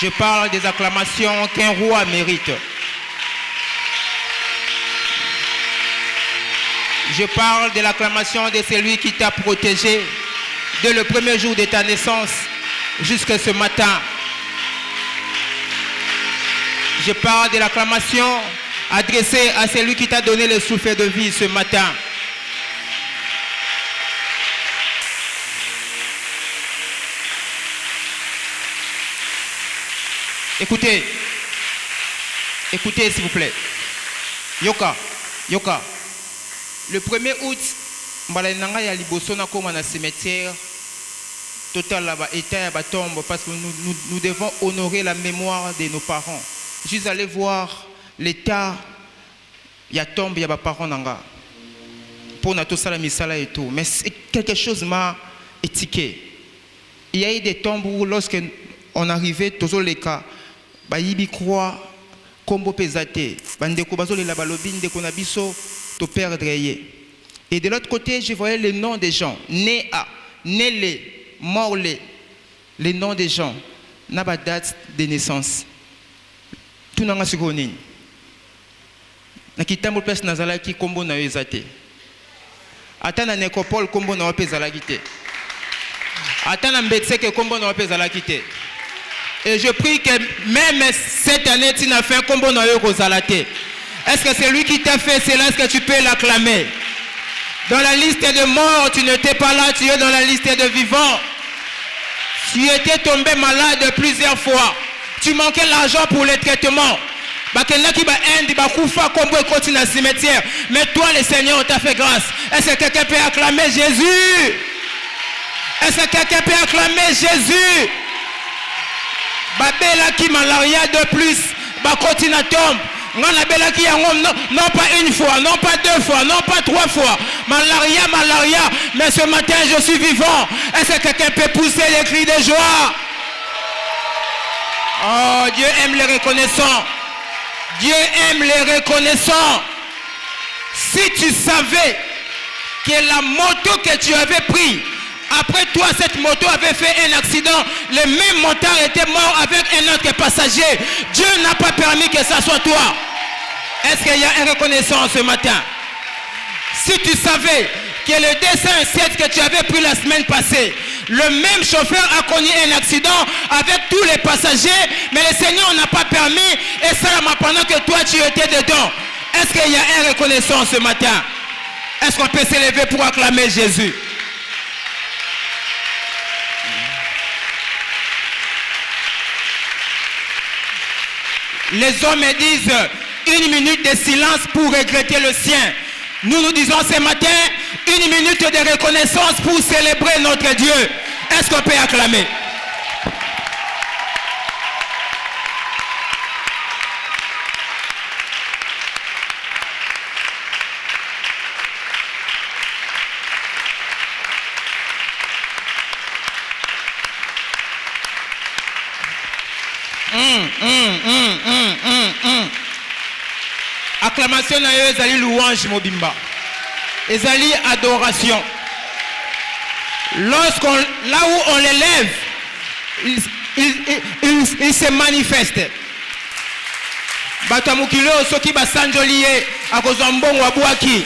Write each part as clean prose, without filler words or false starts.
Je parle des acclamations qu'un roi mérite. Je parle de l'acclamation de celui qui t'a protégé dès le premier jour de ta naissance jusqu'à ce matin. Je parle de l'acclamation adressée à celui qui t'a donné le souffle de vie ce matin. Écoutez, écoutez s'il vous plaît. Yoka, Yoka. Le 1er août, Mbalananga ya liboso na koma na cimetière total là-bas, état ya tombe, parce que nous devons honorer la mémoire de nos parents. Je suis allé voir l'état ya tombe ya ba parents nanga. Pour na to sala misala et tout, mais quelque chose m'a étiqué. Il y a eu des tombes où lorsque on arrivait tous les cas, ba yibi croix kombo pesate, bandeko bazole la balobi ndeko na biso to perdre yé. Et de l'autre côté, je voyais les noms des gens, nés à, nés les, morts les noms des gens, n'a pas date de naissance. Tout n'a pas se connaît. Na kitambo place nazala ki kombo na ezate. Ata na nécropole kombo na opezala kité. Ata na mbetseke kombo na opezala kité. Et je prie que même cette année, tu n'as fait un combo dans le Rosalate. Est-ce que c'est lui qui t'a fait cela? Est-ce que tu peux l'acclamer? Dans la liste de morts, tu n'étais pas là, tu es dans la liste de vivants. Tu étais tombé malade plusieurs fois. Tu manquais l'argent pour les traitements. Mais toi, le Seigneur t'a fait grâce. Est-ce que quelqu'un peut acclamer Jésus? Est-ce que quelqu'un peut acclamer Jésus? Babela qui malaria de plus, bakotina tombe. Non pas une fois, non pas deux fois, non pas trois fois. Malaria, mais ce matin je suis vivant. Est-ce que quelqu'un peut pousser les cris de joie? Oh, Dieu aime les reconnaissants. Dieu aime les reconnaissants. Si tu savais que la moto que tu avais prise, après toi, cette moto avait fait un accident. Le même motard était mort avec un autre passager. Dieu n'a pas permis que ça soit toi. Est-ce qu'il y a une reconnaissance ce matin? Si tu savais que le 207 que tu avais pris la semaine passée, le même chauffeur a connu un accident avec tous les passagers, mais le Seigneur n'a pas permis et ça m'a pendant que toi tu étais dedans. Est-ce qu'il y a une reconnaissance ce matin? Est-ce qu'on peut s'élever pour acclamer Jésus? Les hommes disent 1 minute de silence pour regretter le sien. Nous disons ce matin 1 minute de reconnaissance pour célébrer notre Dieu. Est-ce qu'on peut acclamer? Acclamation na yo ezali louange mobimba. Ezali adoration. Là où on l'élève, il se manifeste. Batamukilo soki basanjolié à cause d'un bon wabouaki.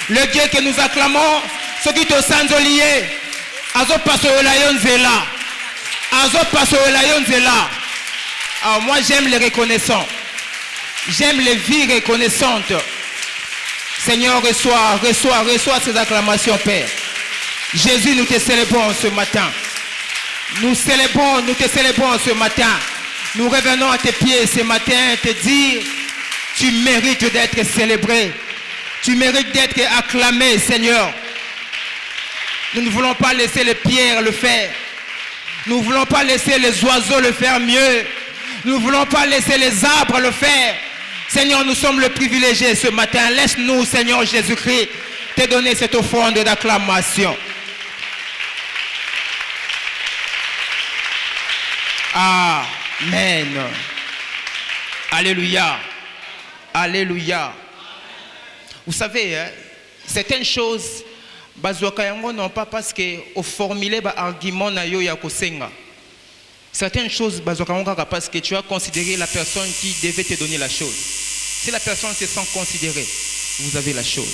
Le Dieu que nous acclamons, soki to sanjolié, azo paso la nzela. Azo paso la nzela. Alors moi j'aime les reconnaissants. J'aime les vies reconnaissantes. Seigneur, reçois ces acclamations, Père. Jésus, nous te célébrons ce matin. Nous te célébrons ce matin. Nous revenons à tes pieds ce matin te dire, tu mérites d'être célébré. Tu mérites d'être acclamé, Seigneur. Nous ne voulons pas laisser les pierres le faire. Nous ne voulons pas laisser les oiseaux le faire mieux. Nous ne voulons pas laisser les arbres le faire. Seigneur, nous sommes le privilégié ce matin. Laisse-nous, Seigneur Jésus-Christ, te donner cette offrande d'acclamation. Amen. Alléluia. Alléluia. Vous savez, hein, certaines choses, non pas parce que au formuler un argument na yo ya kosenga. Certaines choses, parce que tu as considéré la personne qui devait te donner la chose. Si la personne se sent considérée, vous avez la chose.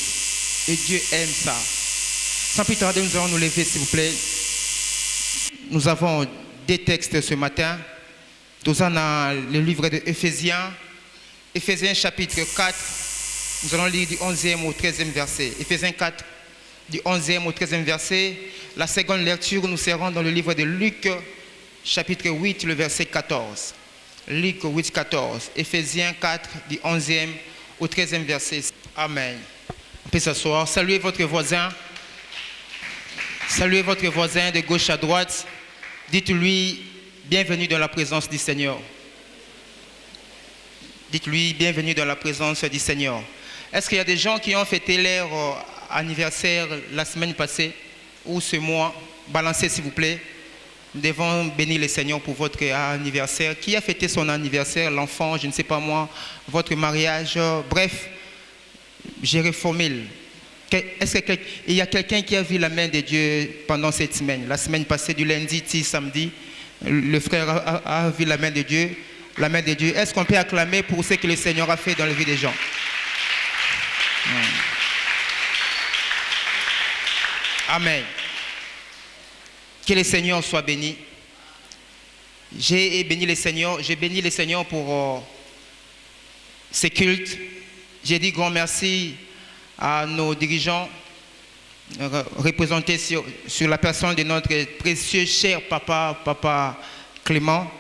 Et Dieu aime ça. Sans plus tarder, nous allons nous lever, s'il vous plaît. Nous avons des textes ce matin. Nous avons le livre de Éphésiens. Éphésiens chapitre 4. Nous allons lire du 11e au 13e verset. Éphésiens 4, du 11e au 13e verset. La seconde lecture, nous serons dans le livre de Luc, chapitre 8, le verset 14. Luc 8, 14. Éphésiens 4, du 11e au 13e verset. Amen. On peut s'asseoir. Saluez votre voisin. Saluez votre voisin de gauche à droite. Dites-lui, bienvenue dans la présence du Seigneur. Dites-lui, bienvenue dans la présence du Seigneur. Est-ce qu'il y a des gens qui ont fêté leur anniversaire la semaine passée ou ce mois? Balancez s'il vous plaît. Nous devons bénir le Seigneur pour votre anniversaire. Qui a fêté son anniversaire? L'enfant, je ne sais pas moi, votre mariage, bref, j'ai reformule. Est-ce qu'il y a quelqu'un qui a vu la main de Dieu pendant cette semaine? La semaine passée, du lundi, samedi, le frère a vu la main de Dieu. La main de Dieu. Est-ce qu'on peut acclamer pour ce que le Seigneur a fait dans la vie des gens? Amen. Que le Seigneur soit béni. J'ai béni le Seigneur pour ces cultes. J'ai dit grand merci à nos dirigeants représentés sur la personne de notre précieux cher papa Clément,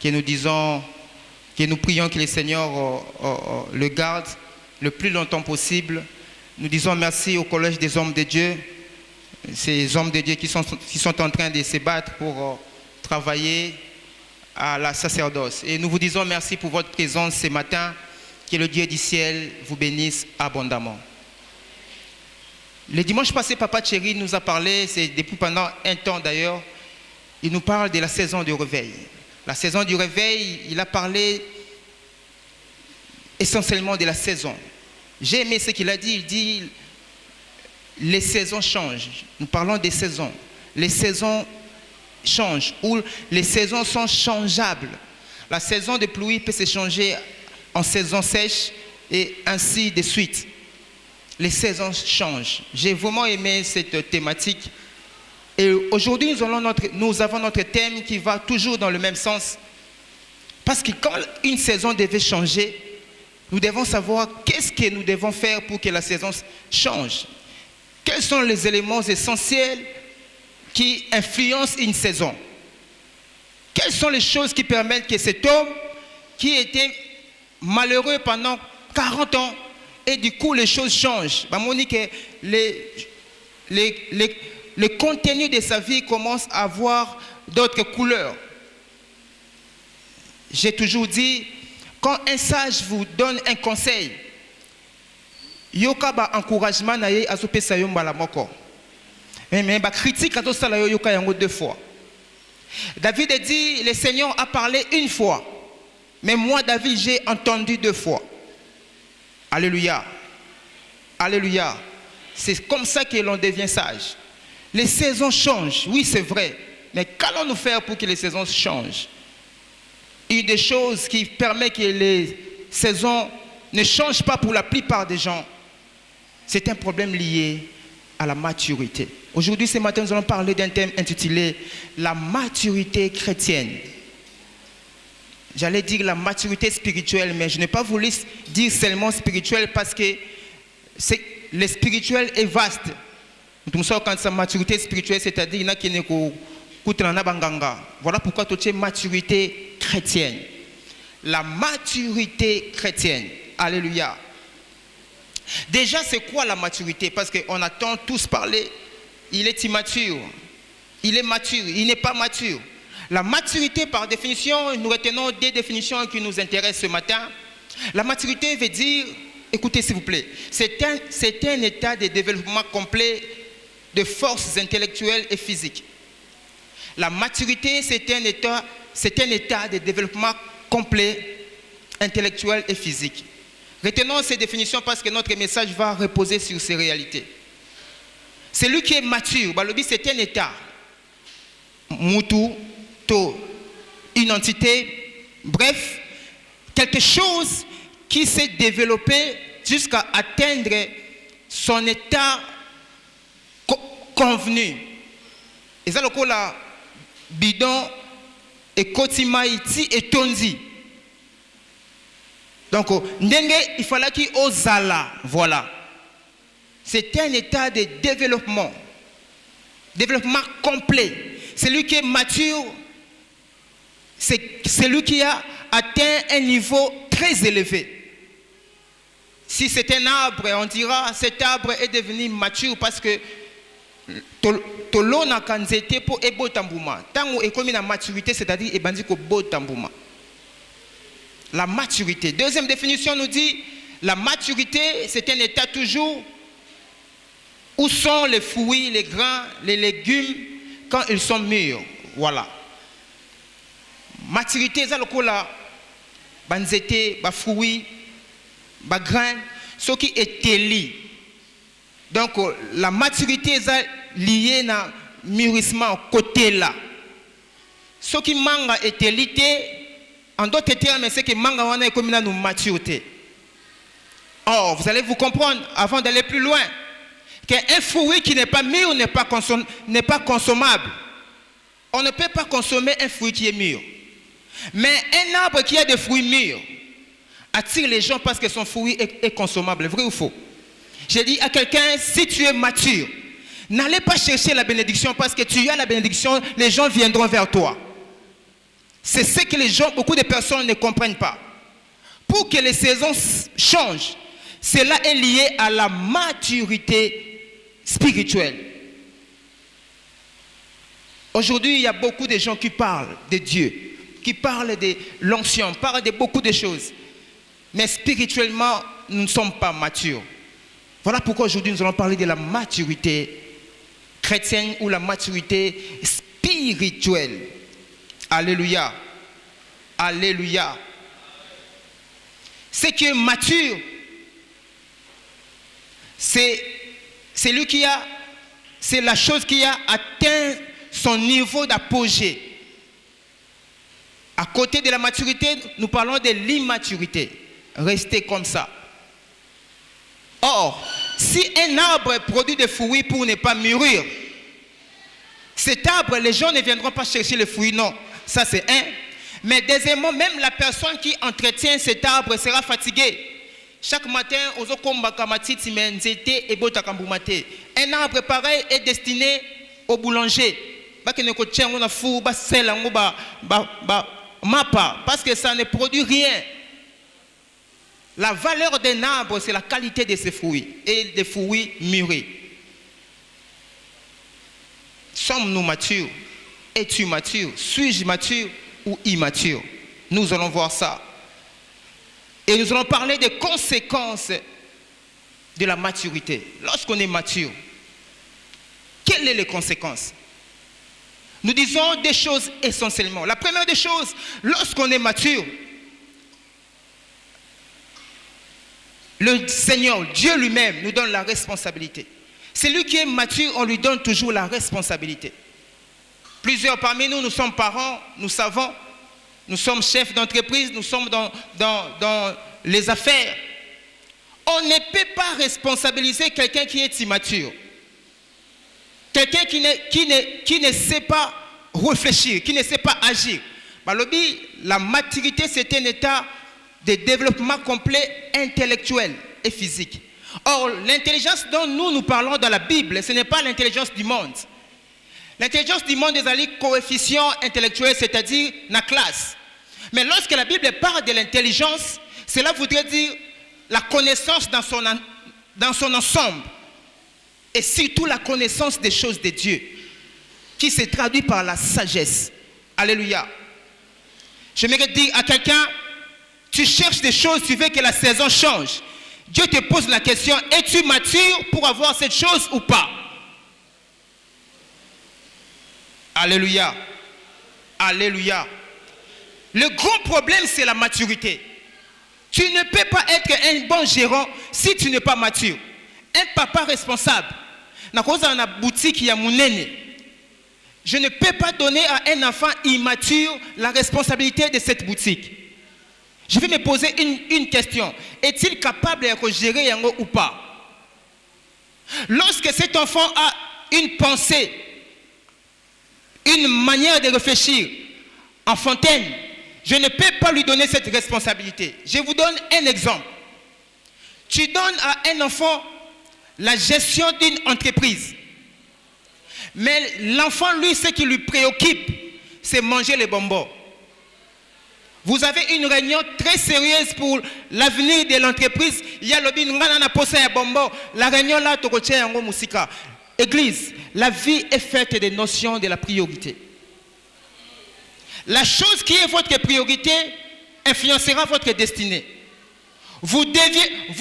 que nous prions que le Seigneur le garde le plus longtemps possible. Nous disons merci au Collège des hommes de Dieu, ces hommes de Dieu qui sont en train de se battre pour travailler à la sacerdoce. Et nous vous disons merci pour votre présence ce matin. Que le Dieu du ciel vous bénisse abondamment. Le dimanche passé, Papa Thierry nous a parlé, c'est depuis pendant un temps d'ailleurs, il nous parle de la saison du réveil. La saison du réveil, il a parlé essentiellement de la saison. J'ai aimé ce qu'il a dit, il dit les saisons changent. Nous parlons des saisons. Les saisons changent ou les saisons sont changeables. La saison de pluie peut se changer en saison sèche et ainsi de suite. Les saisons changent. J'ai vraiment aimé cette thématique. Et aujourd'hui, nous avons notre thème qui va toujours dans le même sens. Parce que quand une saison devait changer, nous devons savoir qu'est-ce que nous devons faire pour que la saison change. Quels sont les éléments essentiels qui influencent une saison? Quelles sont les choses qui permettent que cet homme qui était malheureux pendant 40 ans, et du coup les choses changent. On dit que le contenu de sa vie commence à avoir d'autres couleurs. J'ai toujours dit, quand un sage vous donne un conseil, yoka ba encouragement na ye azopesa yo mbala moko. Mais ba critique ato sala yo yoka yango deux fois. David a dit, le Seigneur a parlé une fois. Mais moi, David, j'ai entendu deux fois. Alléluia. Alléluia. C'est comme ça que l'on devient sage. Les saisons changent. Oui, c'est vrai. Mais qu'allons-nous faire pour que les saisons changent? Une des choses qui permet que les saisons ne changent pas pour la plupart des gens, c'est un problème lié à la maturité. Aujourd'hui, ce matin, nous allons parler d'un thème intitulé « La maturité chrétienne ». J'allais dire la maturité spirituelle, mais je n'ai pas voulu dire seulement spirituelle parce que le spirituel est vaste. Nous sommes quand sa maturité spirituelle, c'est-à-dire qu'il y a qui ne voilà pourquoi tu as maturité chrétienne. La maturité chrétienne. Alléluia. Déjà, c'est quoi la maturité? Parce qu'on attend tous parler. Il est immature. Il est mature. Il n'est pas mature. La maturité, par définition, nous retenons des définitions qui nous intéressent ce matin. La maturité veut dire, écoutez s'il vous plaît, c'est un état de développement complet de forces intellectuelles et physiques. La maturité, c'est un état de développement complet, intellectuel et physique. Retenons ces définitions parce que notre message va reposer sur ces réalités. Celui qui est mature, c'est un état. Mutu, to, une entité, bref, quelque chose qui s'est développé jusqu'à atteindre son état convenu. Et ça, le la bidon et kotimaïti et tondi. Donc, il fallait qu'il osala. Voilà. C'est un état de développement. Développement complet. Celui qui est mature, c'est celui qui a atteint un niveau très élevé. Si c'est un arbre, on dira cet arbre est devenu mature parce que tolo na kanzete po ebo tambouma. Tant où est comme la maturité, c'est-à-dire ebandi ko bo tambouma. La maturité. Deuxième définition nous dit la maturité, c'est un état toujours où sont les fruits, les grains, les légumes quand ils sont mûrs. Voilà. Maturité, c'est le coup là, banzete, ba fruits, ba grains, ce qui est lié. Donc la maturité est liée à mûrissement côté là. Ce qui manga est lié. En d'autres termes, c'est que manga wana est comme une maturité. Or, vous allez vous comprendre, avant d'aller plus loin, qu'un fruit qui n'est pas mûr n'est pas consommable. On ne peut pas consommer un fruit qui est mûr. Mais un arbre qui a des fruits mûrs attire les gens parce que son fruit est consommable. Vrai ou faux? J'ai dit à quelqu'un, si tu es mature, n'allez pas chercher la bénédiction parce que tu as la bénédiction, les gens viendront vers toi. C'est ce que les gens, beaucoup de personnes ne comprennent pas. Pour que les saisons changent, cela est lié à la maturité spirituelle. Aujourd'hui, il y a beaucoup de gens qui parlent de Dieu, qui parlent de l'ancien, parlent de beaucoup de choses. Mais spirituellement, nous ne sommes pas matures. Voilà pourquoi aujourd'hui nous allons parler de la maturité chrétienne ou la maturité spirituelle. Alléluia. Alléluia. Ce qui est mature, c'est lui qui a, c'est la chose qui a atteint son niveau d'apogée. À côté de la maturité, nous parlons de l'immaturité. Restez comme ça. Or, si un arbre produit des fruits pour ne pas mûrir, cet arbre, les gens ne viendront pas chercher les fruits, non. Ça, c'est un. Mais deuxièmement, même la personne qui entretient cet arbre sera fatiguée. Chaque matin, un arbre pareil est destiné au boulanger. Parce que ça ne produit rien. La valeur d'un arbre, c'est la qualité de ses fruits et des fruits mûris. Sommes-nous matures? Es-tu mature? Suis-je mature ou immature? Nous allons voir ça. Et nous allons parler des conséquences de la maturité. Lorsqu'on est mature, quelles sont les conséquences? Nous disons des choses essentiellement. La première des choses, lorsqu'on est mature, le Seigneur, Dieu lui-même, nous donne la responsabilité. Celui qui est mature, on lui donne toujours la responsabilité. Plusieurs parmi nous, nous sommes parents, nous savons, nous sommes chefs d'entreprise, nous sommes dans les affaires. On ne peut pas responsabiliser quelqu'un qui est immature. Quelqu'un qui ne sait pas réfléchir, qui ne sait pas agir. La maturité, c'est un état de développement complet intellectuel et physique. Or, l'intelligence dont nous parlons dans la Bible, ce n'est pas l'intelligence du monde. L'intelligence du monde est un coefficient intellectuel, c'est-à-dire la classe. Mais lorsque la Bible parle de l'intelligence, cela voudrait dire la connaissance dans son ensemble. Et surtout la connaissance des choses de Dieu, qui se traduit par la sagesse. Alléluia. J'aimerais dire à quelqu'un, tu cherches des choses, tu veux que la saison change. Dieu te pose la question, es-tu mature pour avoir cette chose ou pas? Alléluia. Alléluia. Le grand problème, c'est la maturité. Tu ne peux pas être un bon gérant si tu n'es pas mature. Un papa responsable. Na koza na boutique ya munene. Je ne peux pas donner à un enfant immature la responsabilité de cette boutique. Je vais me poser une question. Est-il capable de gérer yango ou pas? Lorsque cet enfant a une pensée, une manière de réfléchir enfantin, je ne peux pas lui donner cette responsabilité. Je vous donne un exemple. Tu donnes à un enfant la gestion d'une entreprise. Mais l'enfant, lui, ce qui lui préoccupe, c'est manger les bonbons. Vous avez une réunion très sérieuse pour l'avenir de l'entreprise. Il y a le bonbon. La réunion là, Église, la vie est faite des notions de la priorité. La chose qui est votre priorité influencera votre destinée. Vous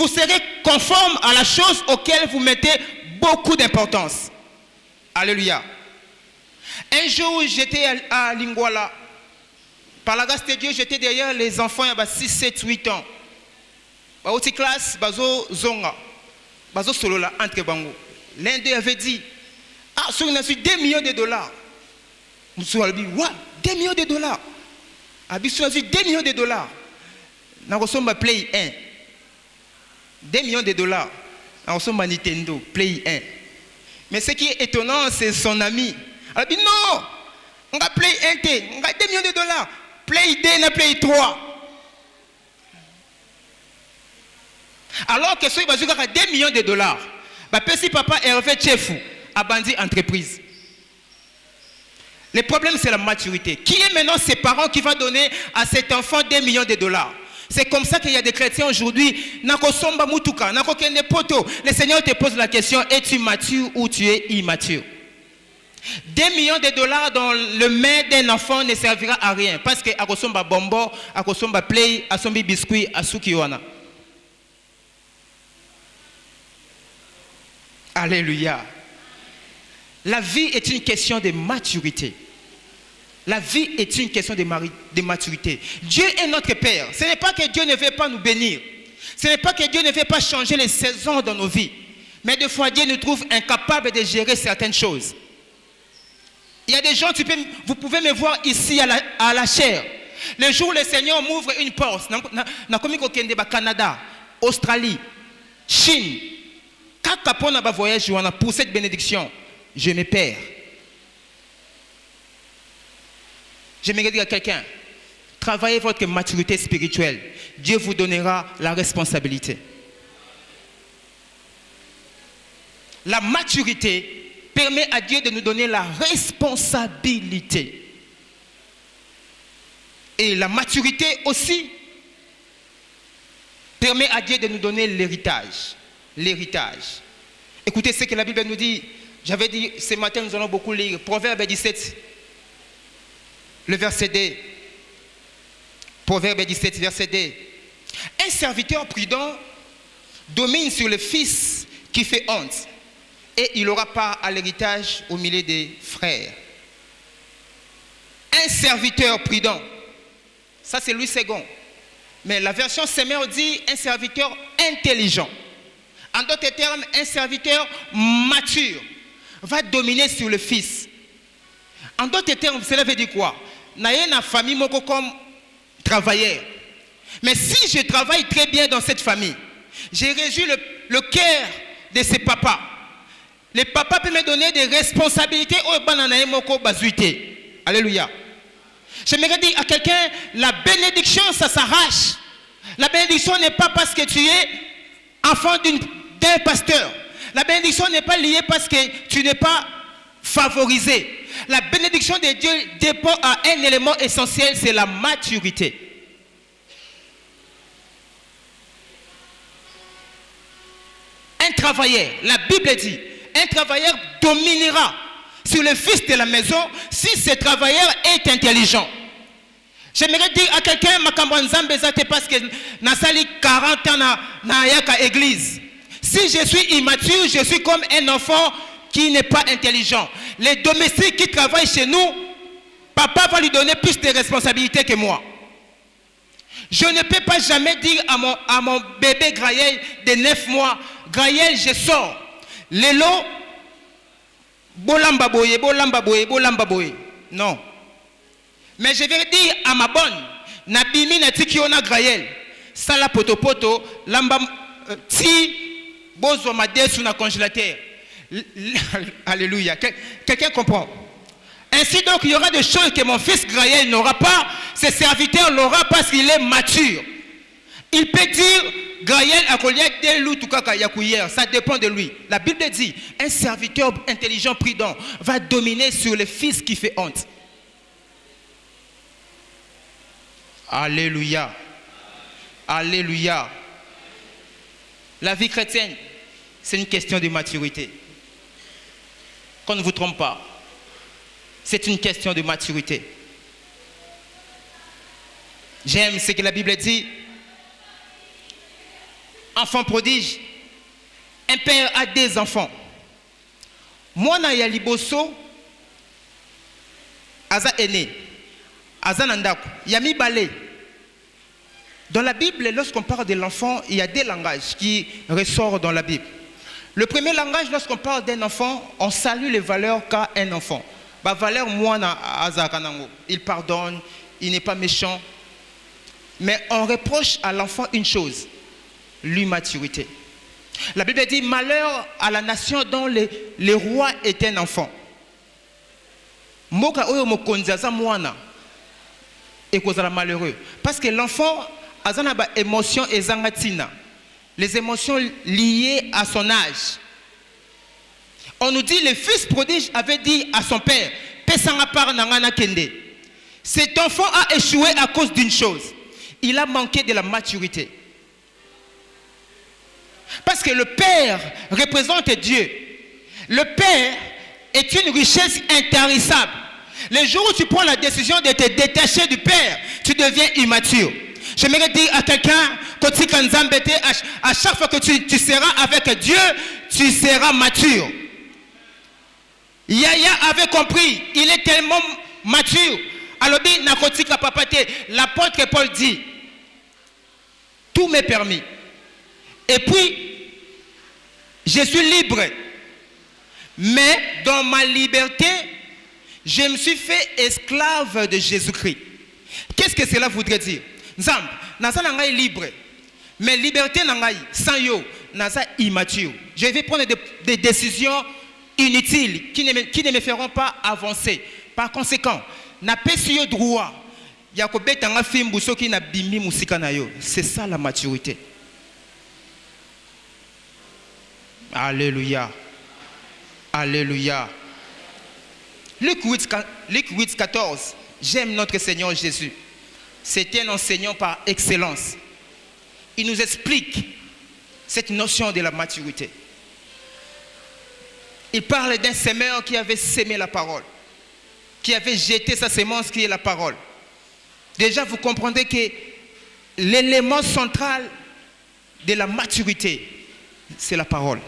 serez conforme à la chose auquel vous mettez beaucoup d'importance. Alléluia. Un jour, j'étais à Lingwala. Par la grâce de Dieu, j'étais derrière les enfants, il y a 6, 7, 8 ans. Dans la classe, bazo zonga. Bazo solola entre bango. L'un d'eux avait dit, ah, sur une 2 millions de dollars. Monsieur a dit, what? 2 millions de dollars. Abissou a dit 2 millions de dollars. Nous avons Play 1. 2 millions de dollars. Nous avons Nintendo, Play 1. Mais ce qui est étonnant, c'est son ami. Elle a dit non, on va Play 1, on a 2 millions de dollars. Play 2, on a Play 3. Alors que ce qui va jouer 2 millions de dollars, si papa Hervé Tchefou a bandi entreprise. Le problème, c'est la maturité. Qui est maintenant ses parents qui va donner à cet enfant 2 millions de dollars? C'est comme ça qu'il y a des chrétiens aujourd'hui. Le Seigneur te pose la question, es-tu mature ou tu es immature? 2 millions de dollars dans le main d'un enfant ne servira à rien. Parce que Akosomba bonbon, Akosomba play, Asombi biscuit, Asukiwana. Alléluia. La vie est une question de maturité. La vie est une question de maturité. Dieu est notre Père. Ce n'est pas que Dieu ne veut pas nous bénir. Ce n'est pas que Dieu ne veut pas changer les saisons dans nos vies. Mais des fois, Dieu nous trouve incapables de gérer certaines choses. Il y a des gens, vous pouvez me voir ici à la chair. Le jour où le Seigneur m'ouvre une porte, au Canada, Australie, Chine, quand voyage pour cette bénédiction, je me perds. J'aimerais dire à quelqu'un, travaillez votre maturité spirituelle. Dieu vous donnera la responsabilité. La maturité permet à Dieu de nous donner la responsabilité. Et la maturité aussi permet à Dieu de nous donner l'héritage. L'héritage. Écoutez ce que la Bible nous dit. J'avais dit ce matin, nous allons beaucoup lire. Proverbe 17. Le verset D. Proverbe 17, verset D. Un serviteur prudent domine sur le fils qui fait honte et il aura part à l'héritage au milieu des frères. Un serviteur prudent. Ça, c'est Louis II. Mais la version Semeur dit un serviteur intelligent. En d'autres termes, un serviteur mature va dominer sur le fils. En d'autres termes, cela veut dire quoi? Naye na famille moko comme travailleur. Mais si je travaille très bien dans cette famille, j'ai réjoui le cœur de ses papas. Les papas peuvent me donner des responsabilités au bananaye moko bazuité. Alléluia. J'aimerais dire à quelqu'un, la bénédiction, ça s'arrache. La bénédiction n'est pas parce que tu es enfant d'un pasteur. La bénédiction n'est pas liée parce que tu n'es pas favorisé. La bénédiction de Dieu dépend à un élément essentiel, c'est la maturité. Un travailleur, la Bible dit, un travailleur dominera sur le fils de la maison si ce travailleur est intelligent. J'aimerais dire à quelqu'un, parce que Nasali 40 ans na yaka église. Si je suis immature, je suis comme un enfant qui n'est pas intelligent. Les domestiques qui travaillent chez nous, papa va lui donner plus de responsabilités que moi. Je ne peux pas jamais dire à mon bébé Graël de 9 mois, Graël, je sors. Lélo, Bolamba boye, bolamba boye, bolamba boye. Non. Mais je vais dire à ma bonne, Nabimi na tiki ona Graël, sala poto poto, lamba ti bozo ma sous na congélateur. Alléluia. Quelqu'un comprend? Ainsi donc, il y aura des choses que mon fils Graël n'aura pas, ses serviteurs l'aura parce qu'il est mature. Il peut dire, Graël a collié des loups tout cas hier, ça dépend de lui. La Bible dit, un serviteur intelligent prudent va dominer sur le fils qui fait honte. Alléluia. Alléluia. La vie chrétienne, c'est une question de maturité. Qu'on ne vous trompe pas. C'est une question de maturité. J'aime ce que la Bible dit. Enfant prodige, un père a des enfants. Moi, na ya liboso, aza aîné, aza nandako, yami balé. Dans la Bible, lorsqu'on parle de l'enfant, il y a des langages qui ressortent dans la Bible. Le premier langage, lorsqu'on parle d'un enfant, on salue les valeurs qu'a un enfant. Bah, valeur, moi, il pardonne, il n'est pas méchant. Mais on reproche à l'enfant une chose, l'immaturité. La Bible dit, malheur à la nation dont le roi est un enfant. Moka oyo mokonzi aza mwana ekozala malheureux. Parce que l'enfant a une émotion ezangatina. Les émotions liées à son âge. On nous dit, le fils prodige avait dit à son père, cet enfant a échoué à cause d'une chose. Il a manqué de la maturité. Parce que le père représente Dieu. Le père est une richesse intarissable. Le jour où tu prends la décision de te détacher du père, tu deviens immature. J'aimerais dire à quelqu'un, à chaque fois que tu seras avec Dieu, tu seras mature. Yaya avait compris, il est tellement mature. Alors, l'apôtre Paul dit, tout m'est permis. Et puis, je suis libre. Mais dans ma liberté, je me suis fait esclave de Jésus-Christ. Qu'est-ce que cela voudrait dire? Nzambe, naza nangai libre. Mais liberté nangai, sans yo, naza immature. Je vais prendre des décisions inutiles qui ne me feront pas avancer. Par conséquent, na pesi yo droit. Yakobetanga fimbu soki na bimi musika na yo. C'est ça la maturité. Alléluia. Alléluia. Luc 8, 14. J'aime notre Seigneur Jésus. C'est un enseignant par excellence. Il nous explique cette notion de la maturité. Il parle d'un semeur qui avait sémé la parole, qui avait jeté sa sémence qui est la parole. Déjà, vous comprendrez que l'élément central de la maturité, c'est la parole.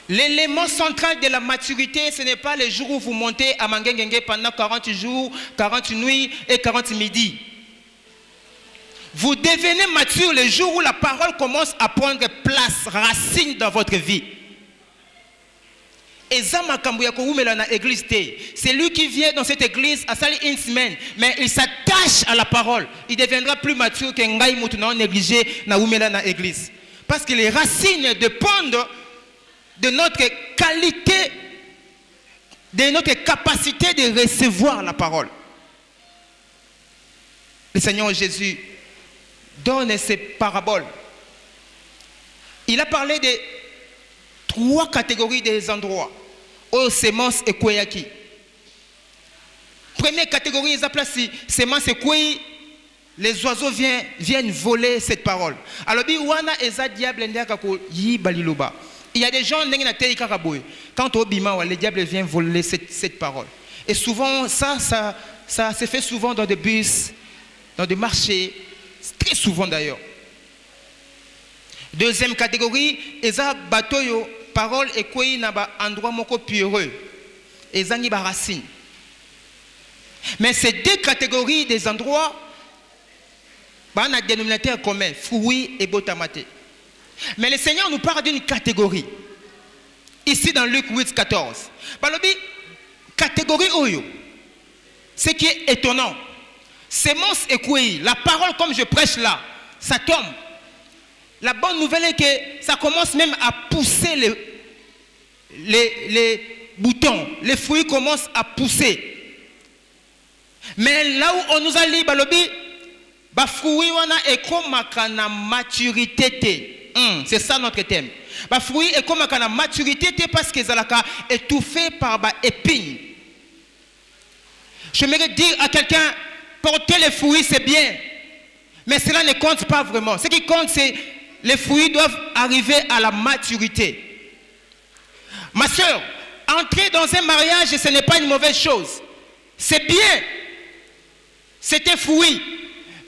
L'élément central de la maturité, ce n'est pas le jour où vous montez à Mangengenge pendant 40 jours, 40 nuits et 40 midis. Vous devenez mature le jour où la parole commence à prendre place, racine dans votre vie. Et c'est lui qui vient dans cette église à Sali une semaine, mais il s'attache à la parole. Il deviendra plus mature que Ngai Moutouna négligé na Oumela na église. Parce que les racines dépendent de notre qualité, de notre capacité de recevoir la parole. Le Seigneur Jésus donne ces paraboles. Il a parlé de 3 catégories des endroits. Aux semences et koyaki. Première catégorie, ils appellent semences et koyi. Les oiseaux viennent voler cette parole. Alors, il y a des gens qui quand au bima, les diables viennent voler cette parole. Et souvent, ça se fait souvent dans des bus, dans des marchés, très souvent d'ailleurs. Deuxième catégorie, ils ont bateau, parole et quoi na ba endroit moko pureux. Ils ont ba racine. Mais ces 2 catégories des endroits, bah, on a un dénominateur commun, fruits et botamate. Mais le Seigneur nous parle d'une catégorie. Ici dans Luc 8, 14. Balobi, catégorie Oyo. Ce qui est étonnant. Sémence et Kouei, la parole comme je prêche là, ça tombe. La bonne nouvelle est que ça commence même à pousser les boutons. Les fruits commencent à pousser. Mais là où on nous a dit, balobi, ba fruit wana ekomaka na maturité. C'est ça notre thème. Ba fruit ekomaka na maturité parce que zalaka étouffé par ba épines. J'aimerais dire à quelqu'un, porter les fruits c'est bien, mais cela ne compte pas vraiment. Ce qui compte c'est les fruits doivent arriver à la maturité. Ma soeur, entrer dans un mariage ce n'est pas une mauvaise chose. C'est bien. C'est un fruit.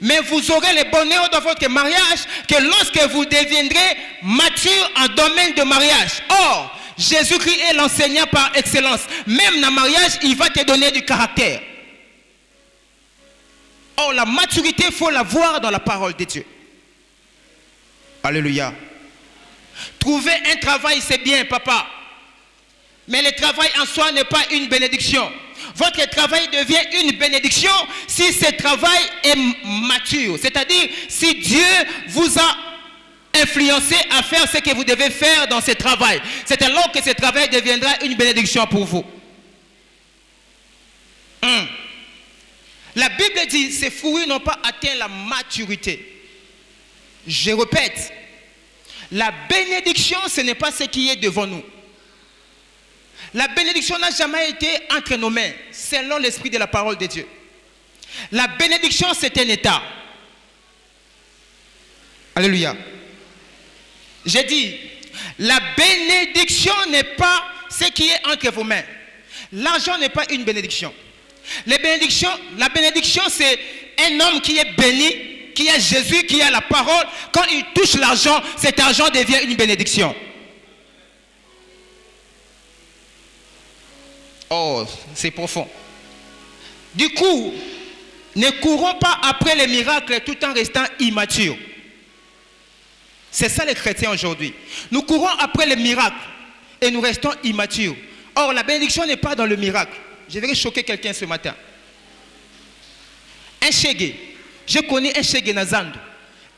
Mais vous aurez le bonheur dans votre mariage que lorsque vous deviendrez mature en domaine de mariage. Or, Jésus-Christ est l'enseignant par excellence. Même dans le mariage, il va te donner du caractère. Or, la maturité, il faut la voir dans la parole de Dieu. Alléluia. Trouver un travail, c'est bien, papa. Mais le travail en soi n'est pas une bénédiction. Votre travail devient une bénédiction si ce travail est mature. C'est-à-dire, si Dieu vous a influencé à faire ce que vous devez faire dans ce travail. C'est alors que ce travail deviendra une bénédiction pour vous. La Bible dit, ces fruits n'ont pas atteint la maturité. Je répète, la bénédiction, ce n'est pas ce qui est devant nous. La bénédiction n'a jamais été entre nos mains, selon l'esprit de la parole de Dieu. La bénédiction, c'est un état. Alléluia. J'ai dit, la bénédiction n'est pas ce qui est entre vos mains. L'argent n'est pas une bénédiction. La bénédiction, c'est un homme qui est béni, qui a Jésus, qui a la parole. Quand il touche l'argent, cet argent devient une bénédiction. Oh, c'est profond. Du coup, ne courons pas après les miracles tout en restant immatures. C'est ça les chrétiens aujourd'hui. Nous courons après les miracles et nous restons immatures. Or, la bénédiction n'est pas dans le miracle. Je vais choquer quelqu'un ce matin. Un chégué. Je connais un chégué Nazando.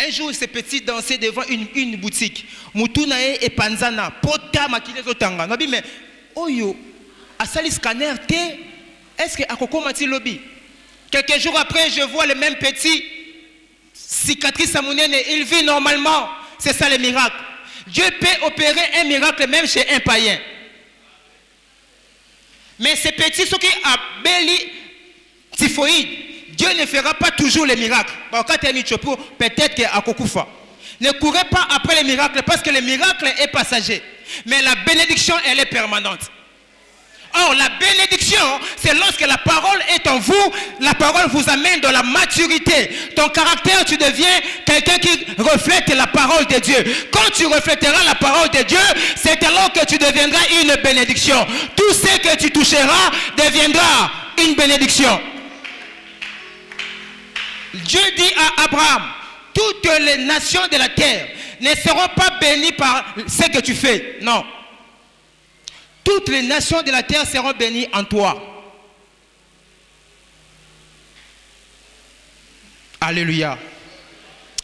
Un jour, ce petit dansait devant une boutique. Moutunae et Panzana. Pota makile zotanga. Nabi mais oyo asali scanner te. Est-ce que akoko mati lobby? Quelques jours après, je vois le même petit cicatrice à Mounene. Il vit normalement. C'est ça le miracle. Dieu peut opérer un miracle même chez un païen. Mais ces petits, ceux qui ont béli typhoïde, Dieu ne fera pas toujours les miracles. Peut-être qu'il y a Kokufa. Ne courez pas après les miracles parce que le miracle est passager. Mais la bénédiction, elle est permanente. Or, la bénédiction, c'est lorsque la parole est en vous, la parole vous amène dans la maturité. Ton caractère, tu deviens quelqu'un qui reflète la parole de Dieu. Quand tu reflèteras la parole de Dieu, c'est alors que tu deviendras une bénédiction. Tout ce que tu toucheras deviendra une bénédiction. Dieu dit à Abraham, toutes les nations de la terre ne seront pas bénies par ce que tu fais. Non. Toutes les nations de la terre seront bénies en toi. Alléluia.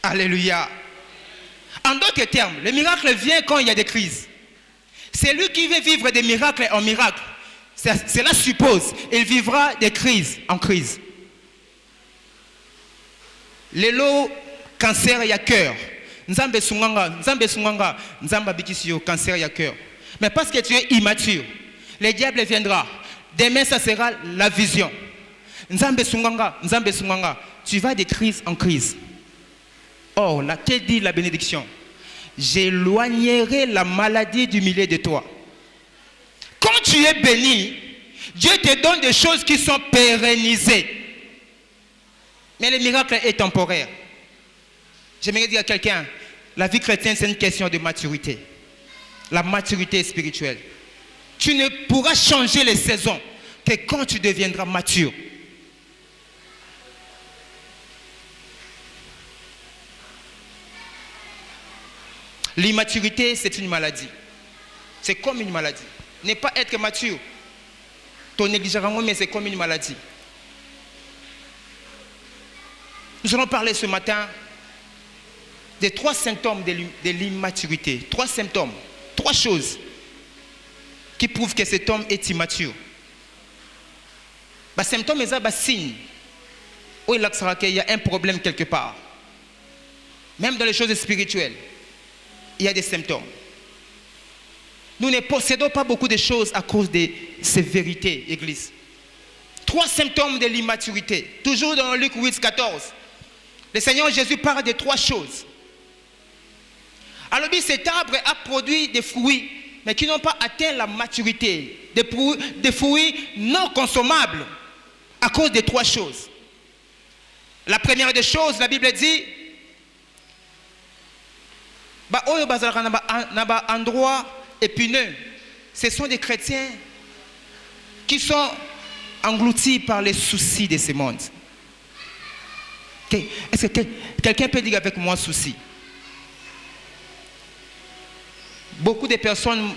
Alléluia. En d'autres termes, le miracle vient quand il y a des crises. C'est lui qui veut vivre des miracles en miracles. Cela suppose qu'il vivra des crises en crise. Lelo, cancer, il y a cœur. Nzambe sunganga, nzamba bikisio, cancer, il y a cœur. Mais parce que tu es immature, le diable viendra. Demain, ça sera la vision. Nzambe sunganga, tu vas de crise en crise. Or, laquelle dit la bénédiction? J'éloignerai la maladie du milieu de toi. Quand tu es béni, Dieu te donne des choses qui sont pérennisées. Mais le miracle est temporaire. J'aimerais dire à quelqu'un, la vie chrétienne, c'est une question de maturité. La maturité spirituelle. Tu ne pourras changer les saisons que quand tu deviendras mature. L'immaturité, c'est une maladie. C'est comme une maladie. Ne pas être mature, ton négligence, mais c'est comme une maladie. Nous allons parler ce matin des 3 symptômes de l'immaturité. 3 symptômes, 3 choses qui prouvent que cet homme est immature. Les symptômes, c'est un signe où il y a un problème quelque part. Même dans les choses spirituelles, il y a des symptômes. Nous ne possédons pas beaucoup de choses à cause de ces vérités, Église. 3 symptômes de l'immaturité. Toujours dans Luc 8, 14. Le Seigneur Jésus parle de 3 choses. Alors, cet arbre a produit des fruits, mais qui n'ont pas atteint la maturité. Des fruits non consommables à cause de 3 choses. La première des choses, la Bible dit, endroit épineux, ce sont des chrétiens qui sont engloutis par les soucis de ce monde. Est-ce que quelqu'un peut dire avec moi souci? Beaucoup de personnes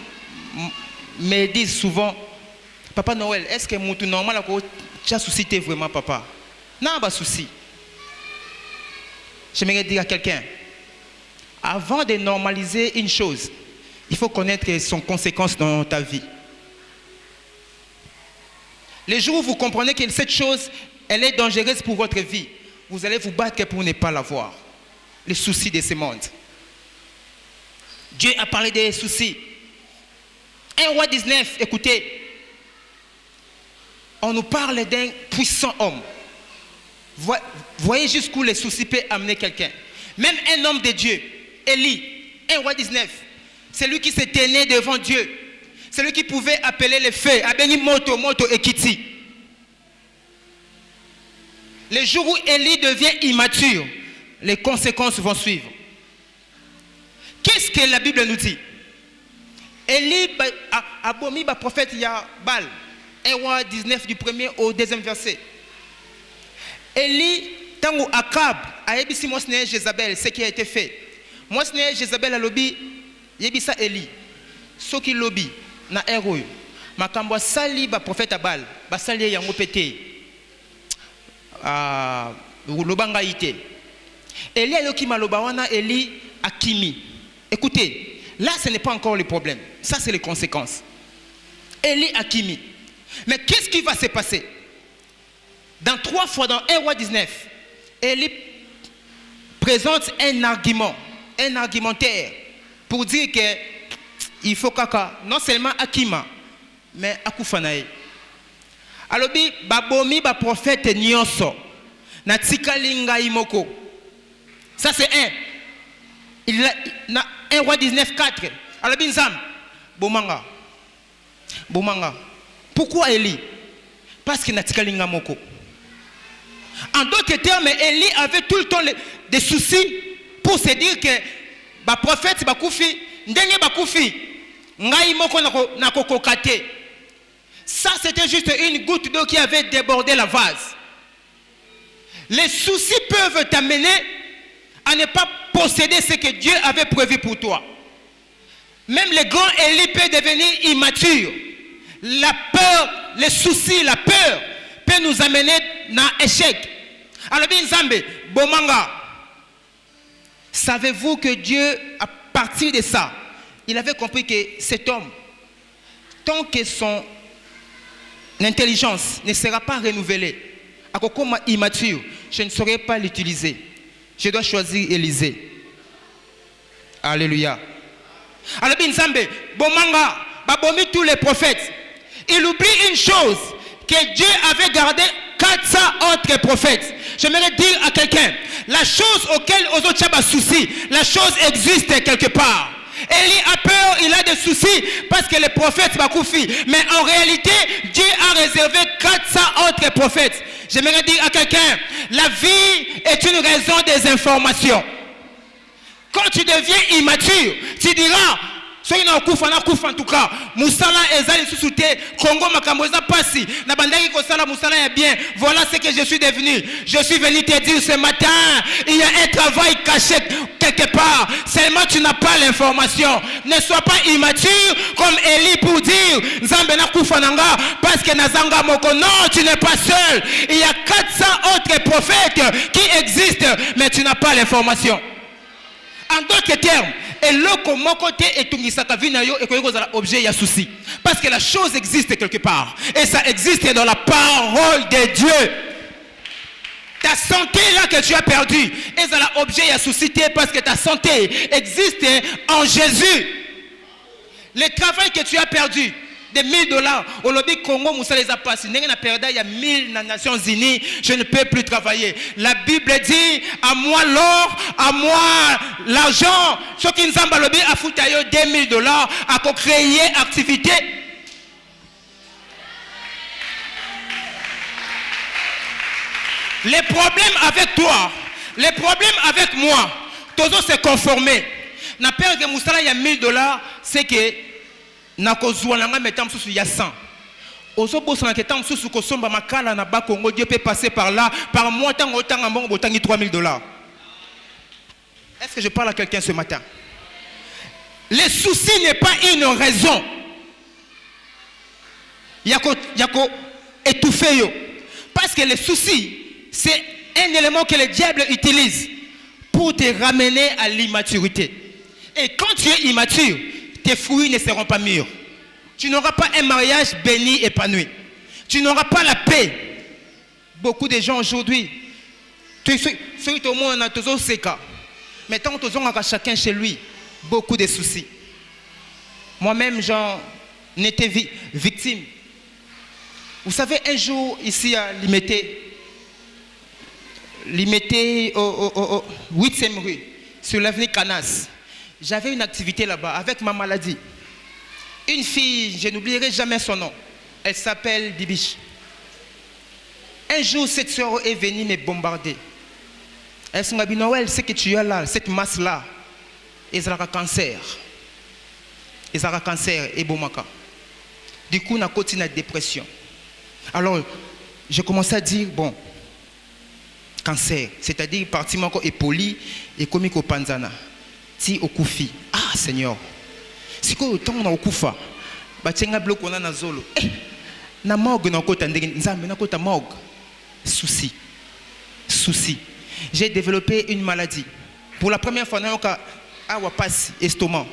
me disent souvent, Papa Noël, est-ce que mon tout normal tu as souci vraiment, papa? Non, pas souci. J'aimerais dire à quelqu'un, avant de normaliser une chose, il faut connaître son conséquence dans ta vie. Les jours où vous comprenez que cette chose, elle est dangereuse pour votre vie, vous allez vous battre pour ne pas l'avoir. Les soucis de ce monde. Dieu a parlé des soucis. 1 Roi 19, écoutez. On nous parle d'un puissant homme. Voyez jusqu'où les soucis peuvent amener quelqu'un. Même un homme de Dieu, Élie, 1 Roi 19, c'est lui qui s'est tenu devant Dieu. C'est lui qui pouvait appeler les feux, Abeni Moto, Moto et Kiti. Le jour où Élie devient immature, les conséquences vont suivre. Qu'est-ce que la Bible nous dit? Élie a bomi le prophète Yabal, 1 Roi 19 du 1er au 2e verset. Élie, tant que Akab a ébissi Mosné Jézabel, ce qui a été fait. Mosné Jézabel a lobby, yébissa Élie. Ce qui lobby, na héros. Makambo sali ba prophète Abal, ba sali yango pété. Lobanga ite. Élie a yoki maloba wana Élie akimi. Écoutez, là ce n'est pas encore le problème. Ça c'est les conséquences. Élie akimi. Mais qu'est-ce qui va se passer? Dans 3 fois, dans 1 Roi 19, Élie présente un argumentaire pour dire que il faut kaka, non seulement Akima, mais Akufanae. Alors, babomi ba prophète nyonso, na tikalinga imoko. Ça c'est 1. Il a 1 Roi 19, 4. Alors, binzam, bomanga. Pourquoi Élie? Parce qu'il n'a tikalinga moko. En d'autres termes, Élie avait tout le temps des soucis pour se dire que le prophète Bakoufi, ndenge Bakoufi, ngai moko nako kokate. Ça c'était juste une goutte d'eau qui avait débordé la vase. Les soucis peuvent t'amener à ne pas posséder ce que Dieu avait prévu pour toi. Même le grand Élie peut devenir immature. La peur, les soucis, la peur peut nous amener dans l'échec. Alors, bien Zambé, Bomanga, savez-vous que Dieu, à partir de ça, il avait compris que cet homme, tant que son intelligence ne sera pas renouvelée, à comme immature, je ne saurais pas l'utiliser. Je dois choisir Élisée. Alléluia. Alors, bien Zambé, Bomanga, Babomi tous les prophètes. Il oublie une chose, que Dieu avait gardé 400 autres prophètes. J'aimerais dire à quelqu'un, la chose auquel aux autres a souci, la chose existe quelque part. Élie a peur, il a des soucis parce que les prophètes Bakoufi. Mais en réalité, Dieu a réservé 400 autres prophètes. J'aimerais dire à quelqu'un, la vie est une raison des informations. Quand tu deviens immature, tu diras, soki na okufa na kufa en tout cas musala ezali sous te Congo makambo eza pasi na bandaki kosala musala ya bien. Voilà ce que je suis devenu. Je suis venu te dire ce matin, il y a un travail caché quelque part. Seulement tu n'as pas l'information. Ne sois pas immature comme Élie pour dire Nzambe na kufa nanga parce que nazanga moko. Non, tu n'es pas seul. Il y a 400 autres prophètes qui existent, mais tu n'as pas l'information. En d'autres termes, et le comment côté et tout misaka vinayo et que objet y a souci parce que la chose existe quelque part et ça existe dans la parole de Dieu. Ta santé là que tu as perdu et ça l'objet y a souci parce que ta santé existe en Jésus. Le travail que tu as perdu de $1000 au lobby Congo Moussa les a passés. N'est-ce pas perdu il y a 1000 dans les Nations Unies. Je ne peux plus travailler. La Bible dit à moi l'or, à moi l'argent. Ce qui nous a lobby à foutre $2000 à créer activité. Les problèmes avec toi, les problèmes avec moi, tous se conformer. Na peur que Moussa il y a $1000, c'est que na kozwa nanga metam susu ya 100 ozobosa na ketam susu kosomba makala na bakongo. Dieu peut passer par là par mois tant autant mbongo botangi $3000. Est-ce que je parle à quelqu'un ce matin? Les soucis n'est pas une raison yako étouffer yo, parce que les soucis c'est un élément que le diable utilise pour te ramener à l'immaturité. Et quand tu es immature, tes fruits ne seront pas mûrs. Tu n'auras pas un mariage béni, épanoui. Tu n'auras pas la paix. Beaucoup de gens aujourd'hui, ceux qui ont un tous ces cas, mais tant que chacun chez lui, beaucoup de soucis. Moi-même, j'en étais victime. Vous savez, un jour, ici à Limité au 8e rue, sur l'avenue Canas, j'avais une activité là-bas avec ma maladie. Une fille, je n'oublierai jamais son nom. Elle s'appelle Dibiche. Un jour, cette soeur est venue me bombarder. Elle s'est dit, Noël, ce que tu as là, cette masse-là, ils ont un cancer. Ils ont un cancer et bomaka. Du coup, on a continué la dépression. Alors, j'ai commencé à dire, bon, cancer, c'est-à-dire partie manko époli et comme au panzana. Si okufi, ah Seigneur, si quoi autant on a okufa, batenga bloc on a na zolo, na morgue na kota ndenge nzambe na kota morgue, souci. J'ai développé une maladie. Pour la première fois, on passe estomac.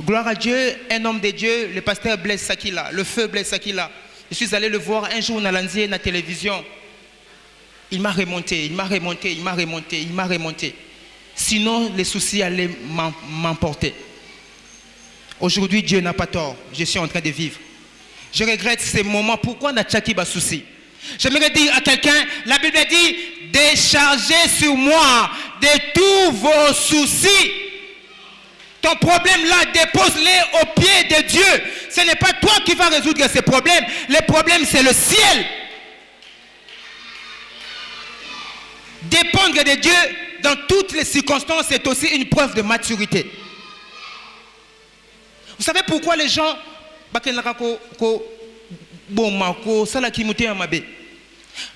Gloire à Dieu, un homme de Dieu, le pasteur Blaise Sakila, le feu Blaise Sakila. Je suis allé le voir un jour dans la télévision. Il m'a remonté. Sinon, les soucis allaient m'emporter. Aujourd'hui, Dieu n'a pas tort. Je suis en train de vivre. Je regrette ces moments. Pourquoi on a tchaki bas soucis? J'aimerais dire à quelqu'un, la Bible dit, déchargez sur moi de tous vos soucis. Ton problème là, dépose-les aux pieds de Dieu. Ce n'est pas toi qui vas résoudre ces problèmes. Les problèmes, c'est le ciel. Dépendre de Dieu dans toutes les circonstances, c'est aussi une preuve de maturité. Vous savez pourquoi les gens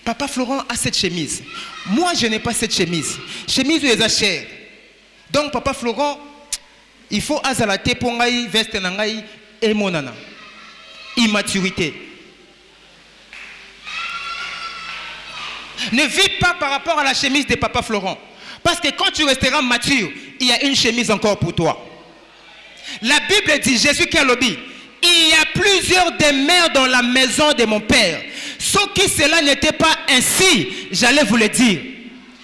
Papa Florent a cette chemise. Moi, je n'ai pas cette chemise. Chemise où les chère. Donc, Papa Florent, il faut azalate pour ngai veste nangai et monana. Immaturité. Ne vis pas par rapport à la chemise de Papa Florent. Parce que quand tu resteras mature, il y a une chemise encore pour toi. La Bible dit, Jésus qui a lobby, il y a plusieurs demeures dans la maison de mon Père. Sauf que cela n'était pas ainsi, j'allais vous le dire.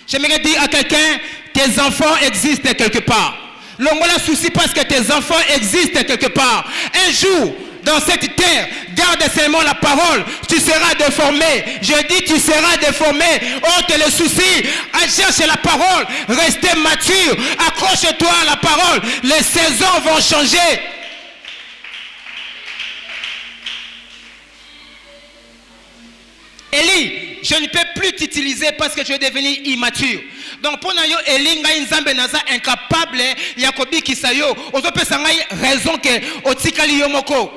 J'aimerais dire à quelqu'un, tes enfants existent quelque part. L'ongola souci parce que tes enfants existent quelque part. Un jour, dans cette terre, garde seulement la parole, tu seras déformé. Je dis tu seras déformé. Ôte le souci, cherche la parole, restez mature, accroche-toi à la parole. Les saisons vont changer. Élie, je ne peux plus t'utiliser parce que tu es devenu immature. Donc pour nayo elinga nzambe naza incapable yakobi kisayo ozopesa ngai raison que otikali yo moko.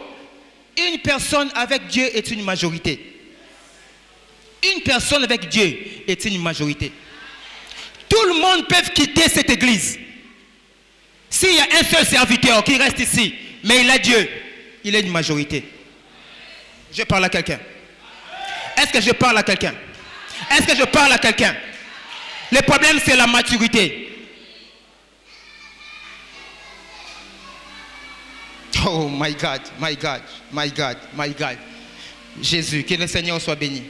Une personne avec Dieu est une majorité. Une personne avec Dieu est une majorité. Tout le monde peut quitter cette église. S'il y a un seul serviteur qui reste ici, mais il a Dieu, il est une majorité. Je parle à quelqu'un. Est-ce que je parle à quelqu'un? Est-ce que je parle à quelqu'un? Le problème, c'est la maturité. Oh my God, my God, my God, my God. Jésus, que le Seigneur soit béni.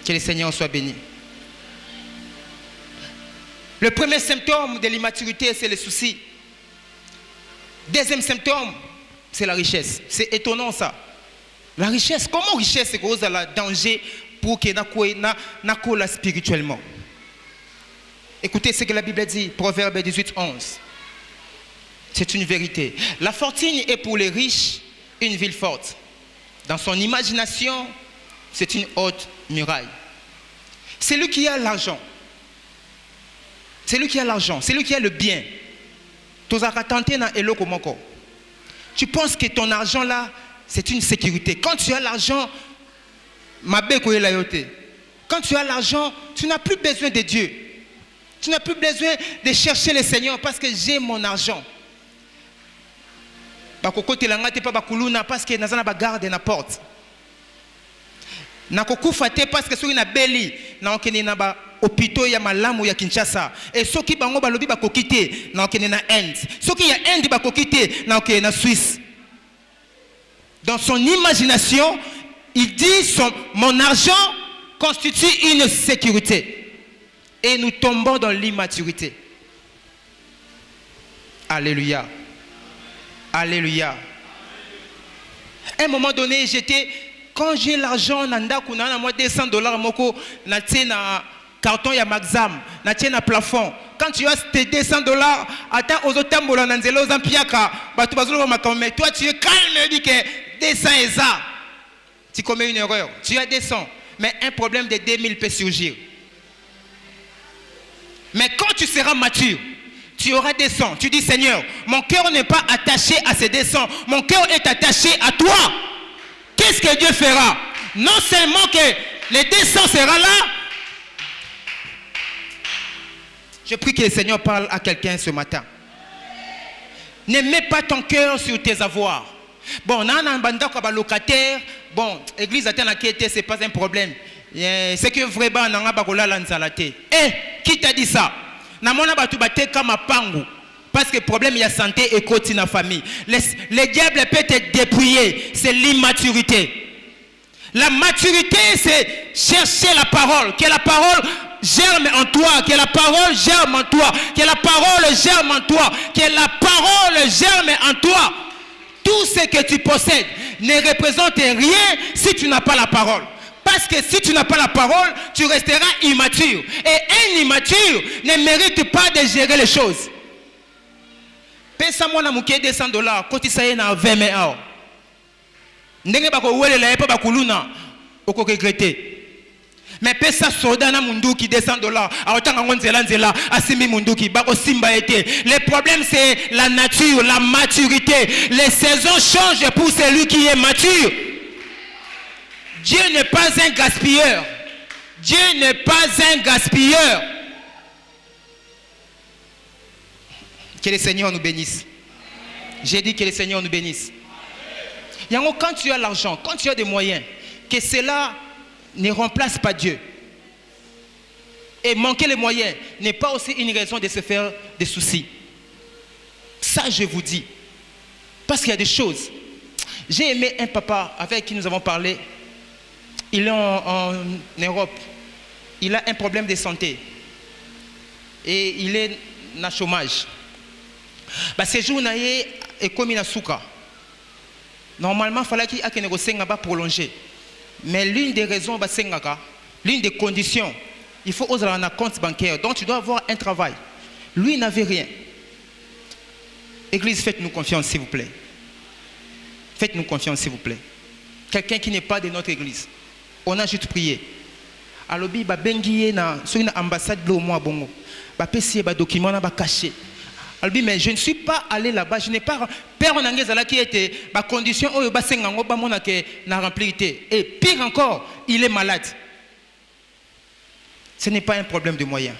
Que le Seigneur soit béni. Le premier symptôme de l'immaturité, c'est le souci. Deuxième symptôme, c'est la richesse. C'est étonnant ça. La richesse, comment richesse c'est cause la danger pour que n'a spirituellement. Écoutez ce que la Bible dit, Proverbe 18, 11. C'est une vérité. La fortune est pour les riches une ville forte. Dans son imagination, c'est une haute muraille. C'est lui qui a l'argent. C'est lui qui a l'argent. C'est lui qui a le bien. Tu penses que ton argent là, c'est une sécurité. Quand tu as l'argent, quand tu as l'argent, tu n'as plus besoin de Dieu. Tu n'as plus besoin de chercher le Seigneur parce que j'ai mon argent. Parce que nazana ba garde na porte. Nakokufa te parce que soki na beli na okene na ba hôpitaux ya malamu ya Kinshasa et soki bango balobi ba kokite na okene na Inde. Soki ya Inde ba kokite na okene na Suisse. Dans son imagination, il dit mon argent constitue une sécurité. Et nous tombons dans l'immaturité. Alléluia. Alléluia. À un moment donné, quand j'ai l'argent, moi $200, moko, na tiens na carton ya maxam, na tiens na plafond. Quand tu as tes $200, attends aux otambola nanzelo zampiaka, batu bazolo makame. Toi tu es calme, dit que 200 et ça. Tu commets une erreur. Tu as 200, mais un problème de 2000 peut surgir. Mais quand tu seras mature, tu auras des sangs. Tu dis, Seigneur, mon cœur n'est pas attaché à ces descends. Mon cœur est attaché à toi. Qu'est-ce que Dieu fera? Non seulement que les descends seront là. Je prie que le Seigneur parle à quelqu'un ce matin. Ne mets pas ton cœur sur tes avoirs. Bon, on a un locataire. Bon, l'église a été, ce n'est pas un problème. C'est que vraiment, on a bakola lanzalate. Eh, qui t'a dit ça? Namona batu bate kama pangu. Parce que le problème, il y a santé et côté dans la famille. Le diable peut te dépouiller. C'est l'immaturité. La maturité, c'est chercher la parole. Que la parole germe en toi. Que la parole germe en toi. Que la parole germe en toi. Que la parole germe en toi. Tout ce que tu possèdes ne représente rien si tu n'as pas la parole. Parce que si tu n'as pas la parole, tu resteras immature. Et un immature ne mérite pas de gérer les choses. Pesa mwana muke $200, koti saye na 20 000 ndenge bako welela yepa bakuluna oko regretter. Mais pesa soda na munduki $200, awatanga ngonzela nzela asimi munduki bako simba ete. Le problème c'est la nature, la maturité. Les saisons changent pour celui qui est mature. Dieu n'est pas un gaspilleur. Dieu n'est pas un gaspilleur. Que le Seigneur nous bénisse. J'ai dit que le Seigneur nous bénisse. Yango, quand tu as l'argent, quand tu as des moyens, que cela ne remplace pas Dieu. Et manquer les moyens n'est pas aussi une raison de se faire des soucis. Ça, je vous dis. Parce qu'il y a des choses. J'ai aimé un papa avec qui nous avons parlé. Il est en Europe. Il a un problème de santé. Et il est na chômage. Ce jour, il est comme na souka. Normalement, il fallait qu'il y ait un prolonger. Mais l'une des raisons, l'une des conditions, il faut oser un compte bancaire. Donc tu dois avoir un travail. Lui n'avait rien. Église, faites-nous confiance, s'il vous plaît. Faites-nous confiance, s'il vous plaît. Quelqu'un qui n'est pas de notre église. On a juste prié. alobi ba bengiye na sur une ambassade de moi bongo ba pesi ba document na ba caché alobi mais je ne suis pas allé là-bas, je n'ai pas père onangezala qui était ba condition oyo ba sengango ba mona ke na remplirité et pire encore il est malade. Ce n'est pas un problème de moyens,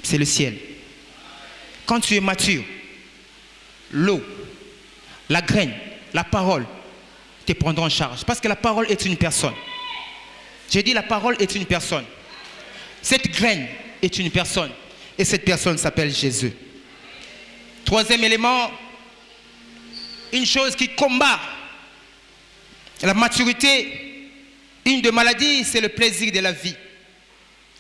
c'est le ciel. Quand tu es mature, l'eau, la graine, la parole te prendront en charge. Parce que la parole est une personne. J'ai dit la parole est une personne. Cette graine est une personne. Et cette personne s'appelle Jésus. Troisième élément, une chose qui combat la maturité, une des maladies, c'est le plaisir de la vie.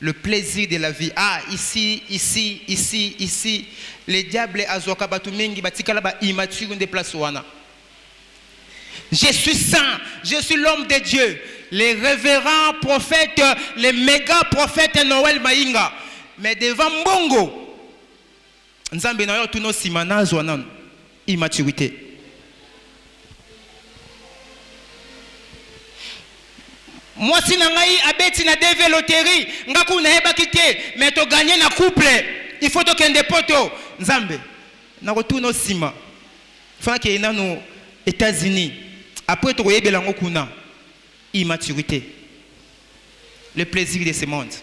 Le plaisir de la vie. Ah, ici, ici, ici, ici. Les diables azoka batumengi batikala ba immature de place wana. Je suis saint, je suis l'homme de Dieu. Les révérends prophètes, les méga prophètes Noël Maïnga. Mais devant Mbongo, Nzambe na yo tuno simana zwanan immaturité. Moi si nangai abeti na deve loterie ngaku na eba kité mais to gagner na couple il faut to kende poto Nzambe na kotuno sima fa ke ina no États-Unis après to yebela ngokuna immaturité. Le plaisir de ce monde.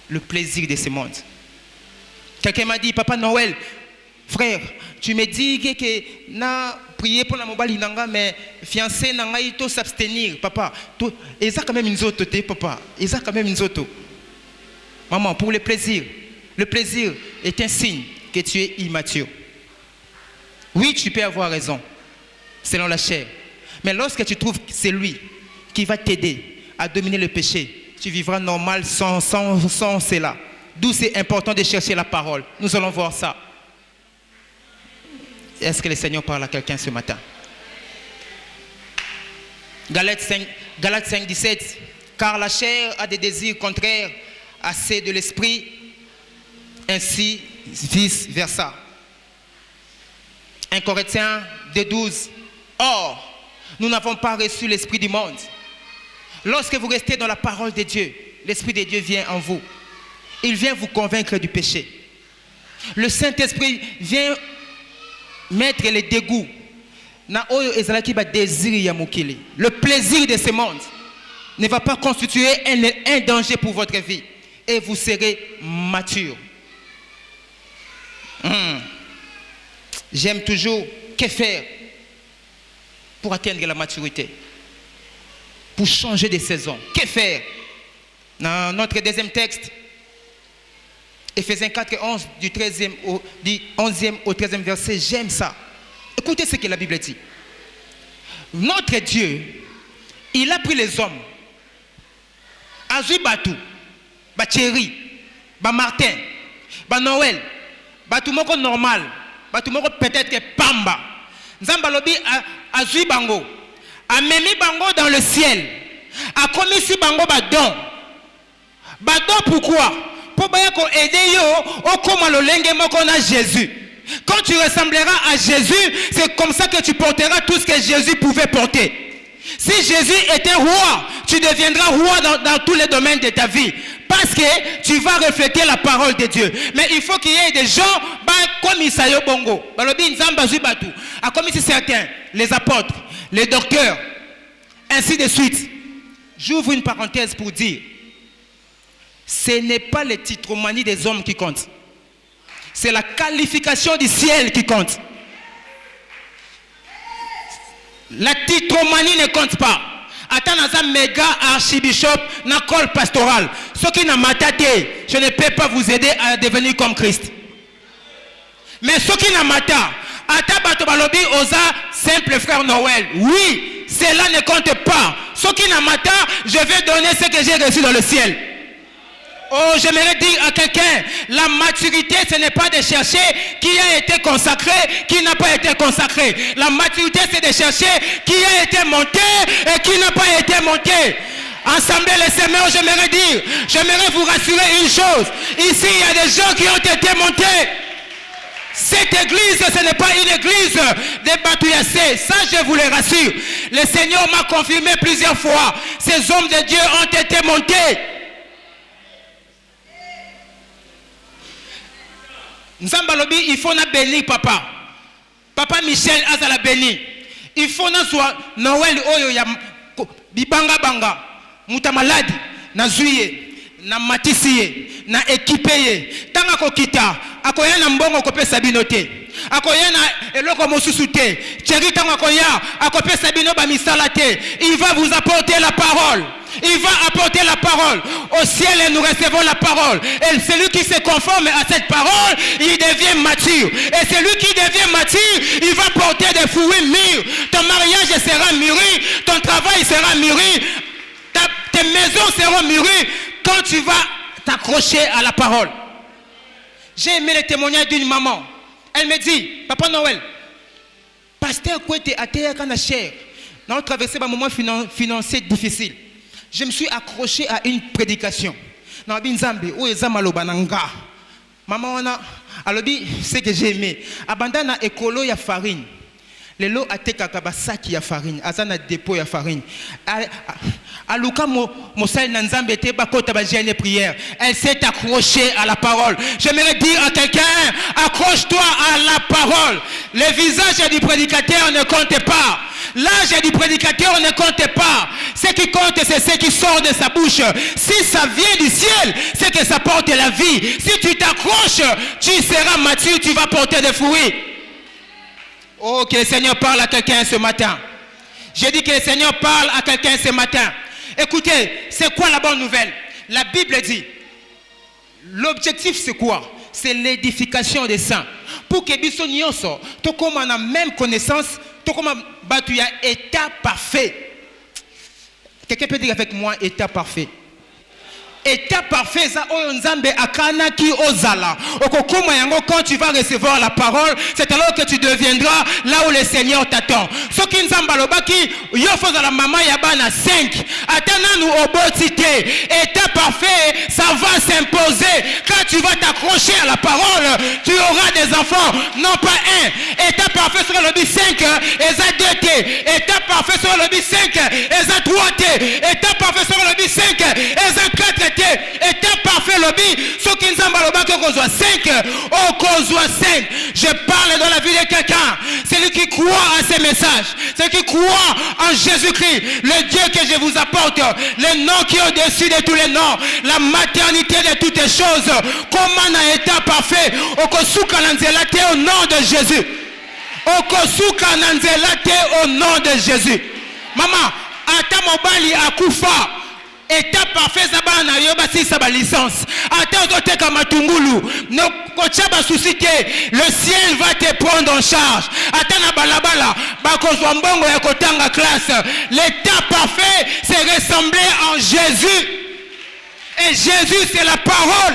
Le plaisir de ce monde. Quelqu'un m'a dit papa Noël frère, tu me dis que na prier pour la mobile nanga mais fiancé nanga il faut s'abstenir papa. Et ça quand même une autre papa. Et ça quand même une autre. Maman pour le plaisir est un signe que tu es immature. Oui, tu peux avoir raison selon la chair. Mais lorsque tu trouves que c'est lui qui va t'aider à dominer le péché, tu vivras normal sans cela. D'où c'est important de chercher la parole. Nous allons voir ça. Est-ce que le Seigneur parle à quelqu'un ce matin? Galates 5, 17. Car la chair a des désirs contraires à ceux de l'esprit, ainsi vice versa. 1 Corinthiens 2, 12. Or, nous n'avons pas reçu l'esprit du monde. Lorsque vous restez dans la parole de Dieu, l'esprit de Dieu vient en vous. Il vient vous convaincre du péché. Le Saint-Esprit vient mettre les dégoûts. Le plaisir de ce monde ne va pas constituer un danger pour votre vie. Et vous serez mature. J'aime toujours que faire pour atteindre la maturité, pour changer de saison. Que faire? Dans notre deuxième texte, Éphésiens 4 et 11, du 11e au 13e verset, j'aime ça. Écoutez ce que la Bible dit. Notre Dieu, il a pris les hommes. Azui Batou, Thierry, Martin, Noël, Batou moko normal, Batou moko peut-être que Pamba. Nzambalobi Azui Bango, a memi Bango dans le ciel, a commis si Bango Badon. Badon pourquoi? Pour aider yo au comment le lenge moko na Jésus. Quand tu ressembleras à Jésus, c'est comme ça que tu porteras tout ce que Jésus pouvait porter. Si Jésus était roi, tu deviendras roi dans tous les domaines de ta vie. Parce que tu vas refléter la parole de Dieu. Mais il faut qu'il y ait des gens comme Isaïe Bongo. Comme ici certains, les apôtres, les docteurs, ainsi de suite. J'ouvre une parenthèse pour dire, ce n'est pas les titromanies des hommes qui comptent. C'est la qualification du ciel qui compte. La titromanie ne compte pas. Attends, un méga archibishop na col pastoral. Ce qui n'a mataté, je ne peux pas vous aider à devenir comme Christ. Mais ce qui n'a mata, Atabato Balobi osa simple frère Noël. Oui, cela ne compte pas. Ce qui n'a mata, je vais donner ce que j'ai reçu dans le ciel. Oh, j'aimerais dire à quelqu'un, la maturité, ce n'est pas de chercher qui a été consacré, qui n'a pas été consacré. La maturité, c'est de chercher qui a été monté et qui n'a pas été monté. Ensemble, les semaines, j'aimerais vous rassurer une chose. Ici, il y a des gens qui ont été montés. Ce Cette église, ce n'est pas une église des Batouyassés. Ça, je vous le rassure. Le Seigneur m'a confirmé plusieurs fois. Ces hommes de Dieu ont été montés. Nzambalobi, il faut na béni papa. Papa Michel azala béni. Il faut na soit Noël oyo ya bibanga banga. Muta maladi na zuye na matisiye na équipé tanga kokita akoya na mbongo kopesa binote akoya na eloko mosusu te chéri tanga koya akopesa bino ba misala te. Il va vous apporter la parole. Il va apporter la parole. Au ciel, et nous recevons la parole. Et celui qui se conforme à cette parole, il devient mature. Et celui qui devient mature, il va porter des fruits mûrs. Ton mariage sera mûri. Ton travail sera mûri. Tes maisons seront mûries quand tu vas t'accrocher à la parole. J'ai aimé le témoignage d'une maman. Elle me dit, Papa Noël, pasteur Kouete a été à cher. Nous avons traversé un moment financier difficile. Je me suis accroché à une prédication. Dans Binzambi, où est Zamalobananga. Maman, c'est que j'ai aimé. Abandana écolo ya farine. Les lots à Tekakabasaki ya farine. Azana dépôt ya farine. Aluka Mosai Nanzambe Teba Kota Bajene prière. Elle s'est accrochée à la parole. J'aimerais dire à quelqu'un, accroche-toi à la parole. Le visage du prédicateur ne compte pas. L'âge du prédicateur ne compte pas. Ce qui compte, c'est ce qui sort de sa bouche. Si ça vient du ciel, c'est que ça porte la vie. Si tu t'accroches, tu seras mature, tu vas porter des fruits. Oh, que le Seigneur parle à quelqu'un ce matin. J'ai dit que le Seigneur parle à quelqu'un ce matin. Écoutez, c'est quoi la bonne nouvelle? La Bible dit, l'objectif c'est quoi? C'est l'édification des saints. Pour que biso nyonso, to comme on a même connaissance, to comme batu ya état parfait. Quelqu'un peut dire avec moi état parfait? État parfait, ça Nzambe akana ki ozala. Okokuma yango, quand tu vas recevoir la parole, c'est alors que tu deviendras là où le Seigneur t'attend. Ce qui Nzamba lobaki, yo foza la maman yabana 5. Atana nous obotité. État parfait, ça va s'imposer. Quand tu vas t'accrocher à la parole, tu auras des enfants, non pas un. État parfait sur le B 5, et ça 2T. État parfait sur le B 5, et ça 3T. État parfait sur le B 5, et ça 4T. État parfait lobby, ceux qui nous ont qu'on soit 5, oh qu'on soit 5. Je parle dans la vie de quelqu'un, celui qui croit à ces messages, celui qui croit en Jésus-Christ, le Dieu que je vous apporte, le nom qui est au-dessus de tous les noms, la maternité de toutes les choses. Comment un état parfait, okosuka nanzelate au nom de Jésus. Okosuka nanzelate au nom de Jésus. Maman, ata mobali akufa. État parfait zaba na yoba si sa licence. Attends oteka matungulu. No kochaba susite. Le ciel va te prendre en charge. Attends na balabala. Bakozwa mbongo ya kotanga classe. L'état parfait c'est ressembler en Jésus. Et Jésus c'est la parole.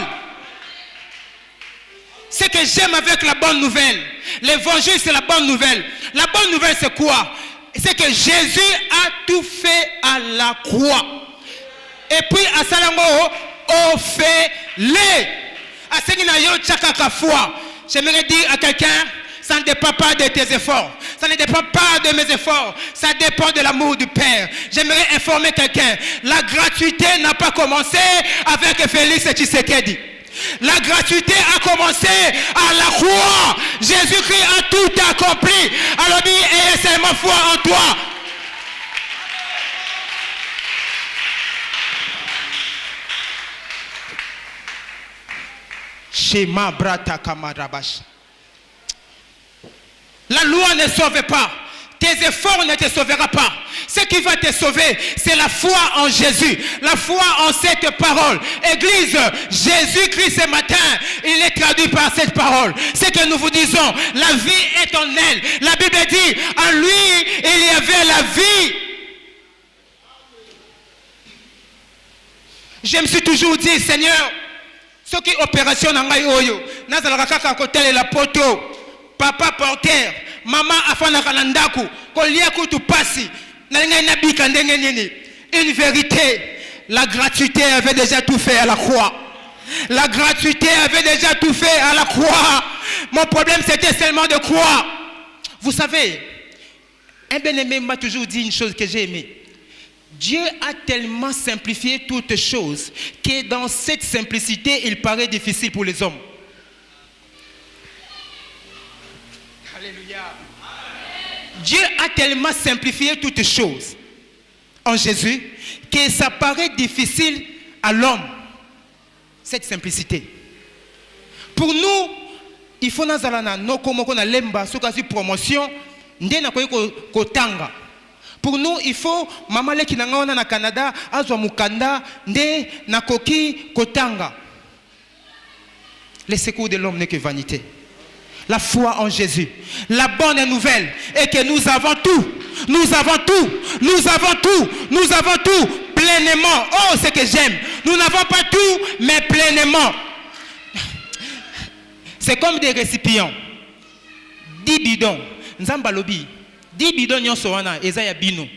Ce que j'aime avec la bonne nouvelle. L'évangile c'est la bonne nouvelle. La bonne nouvelle c'est quoi? C'est que Jésus a tout fait à la croix. Et puis à Salango, on fait les. À j'aimerais dire à quelqu'un, ça ne dépend pas de tes efforts. Ça ne dépend pas de mes efforts. Ça dépend de l'amour du Père. J'aimerais informer quelqu'un. La gratuité n'a pas commencé avec Félix Tshisekedi. La gratuité a commencé à la croix. Jésus-Christ a tout accompli. Alors dis, ayez seulement foi en toi. Shema brata kamarabash. La loi ne sauve pas. Tes efforts ne te sauveront pas. Ce qui va te sauver, c'est la foi en Jésus. La foi en cette parole. Église, Jésus-Christ ce matin, il est traduit par cette parole. C'est que nous vous disons, la vie est en elle. La Bible dit, en lui, il y avait la vie. Je me suis toujours dit, Seigneur, ce qui est opération dans oyo, nazalaka kaka kotele la poto, papa porteur, maman afana kalandaku, kolia kutu pasi, na nga bika ndenge nini. Une vérité, la gratuité avait déjà tout fait à la croix. La gratuité avait déjà tout fait à la croix. Mon problème, c'était seulement de croire. Vous savez, un bien-aimé m'a toujours dit une chose que j'ai aimée. Dieu a tellement simplifié toutes choses que dans cette simplicité, il paraît difficile pour les hommes. Alléluia. Dieu a tellement simplifié toutes choses en Jésus que ça paraît difficile à l'homme, cette simplicité. Pour nous, il faut que promotion. Pour nous, il faut maman qui na Canada, azwa mukanda, nde nakoki kotanga. Le secours de l'homme n'est que vanité. La foi en Jésus. La bonne nouvelle est que nous avons tout. Nous avons tout. Nous avons tout. Nous avons tout pleinement. Oh, c'est que j'aime. Nous n'avons pas tout, mais pleinement. C'est comme des récipients. 10 bidons. Nzambalobi. 10 bidons nyonsoana ezaya bino.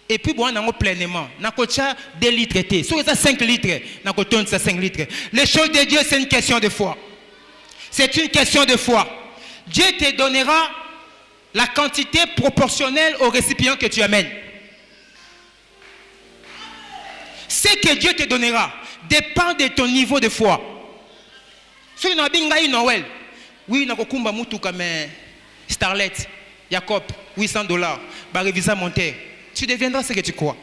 Et puis bon on pleinement. Nakocha 2 litres té. Sur ça 5 litres, nakotonne ça 5 litres. Les choses de Dieu, c'est une question de foi. C'est une question de foi. Dieu te donnera la quantité proportionnelle au récipient que tu amènes. Ce que Dieu te donnera dépend de ton niveau de foi. Si tu as Noël, oui, tu as mutu comme Starlet, Jacob, $800, Barevisa Monter, tu deviendras ce que tu crois.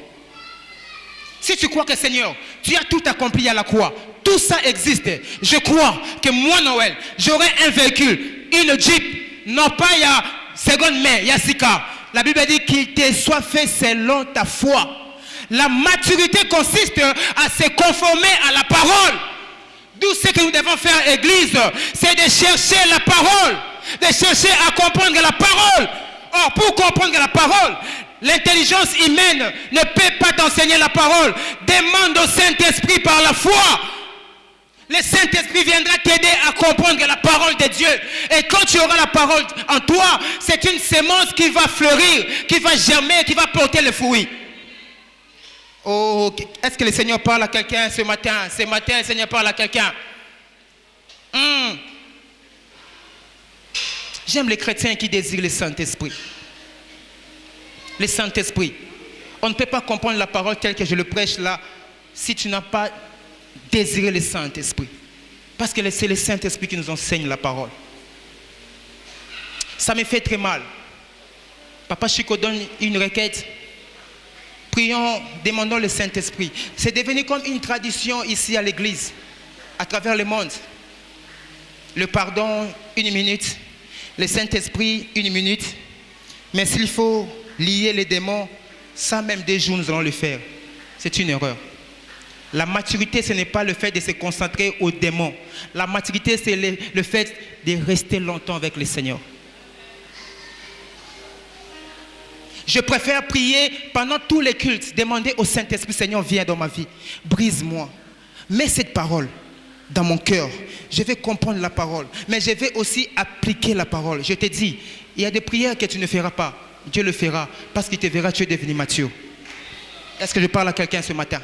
Si tu crois que Seigneur, tu as tout accompli à la croix, tout ça existe. Je crois que moi, Noël, j'aurai un véhicule, une Jeep, non pas il y a seconde main, il y a Sika. La Bible dit qu'il te soit fait selon ta foi. La maturité consiste à se conformer à la parole. D'où ce que nous devons faire, Église, c'est de chercher la parole, de chercher à comprendre la parole. Or, pour comprendre la parole, l'intelligence humaine ne peut pas t'enseigner la parole. Demande au Saint-Esprit par la foi. Le Saint-Esprit viendra t'aider à comprendre la parole de Dieu. Et quand tu auras la parole en toi, c'est une sémence qui va fleurir, qui va germer, qui va porter le fruit. Oh, est-ce que le Seigneur parle à quelqu'un ce matin? Ce matin, le Seigneur parle à quelqu'un. J'aime les chrétiens qui désirent le Saint-Esprit. Le Saint-Esprit. On ne peut pas comprendre la parole telle que je le prêche là si tu n'as pas désiré le Saint-Esprit. Parce que c'est le Saint-Esprit qui nous enseigne la parole. Ça me fait très mal. Papa Chico donne une requête. Prions, demandons le Saint-Esprit. C'est devenu comme une tradition ici à l'église, à travers le monde. Le pardon, 1 minute. Le Saint-Esprit, 1 minute. Mais s'il faut lier les démons, ça même 2 jours nous allons le faire. C'est une erreur. La maturité, ce n'est pas le fait de se concentrer aux démons. La maturité, c'est le fait de rester longtemps avec le Seigneur. Je préfère prier pendant tous les cultes, demander au Saint-Esprit, Seigneur, viens dans ma vie, brise-moi, mets cette parole dans mon cœur. Je vais comprendre la parole, mais je vais aussi appliquer la parole. Je te dis, il y a des prières que tu ne feras pas, Dieu le fera, parce qu'il te verra, tu es devenu mature. Est-ce que je parle à quelqu'un ce matin?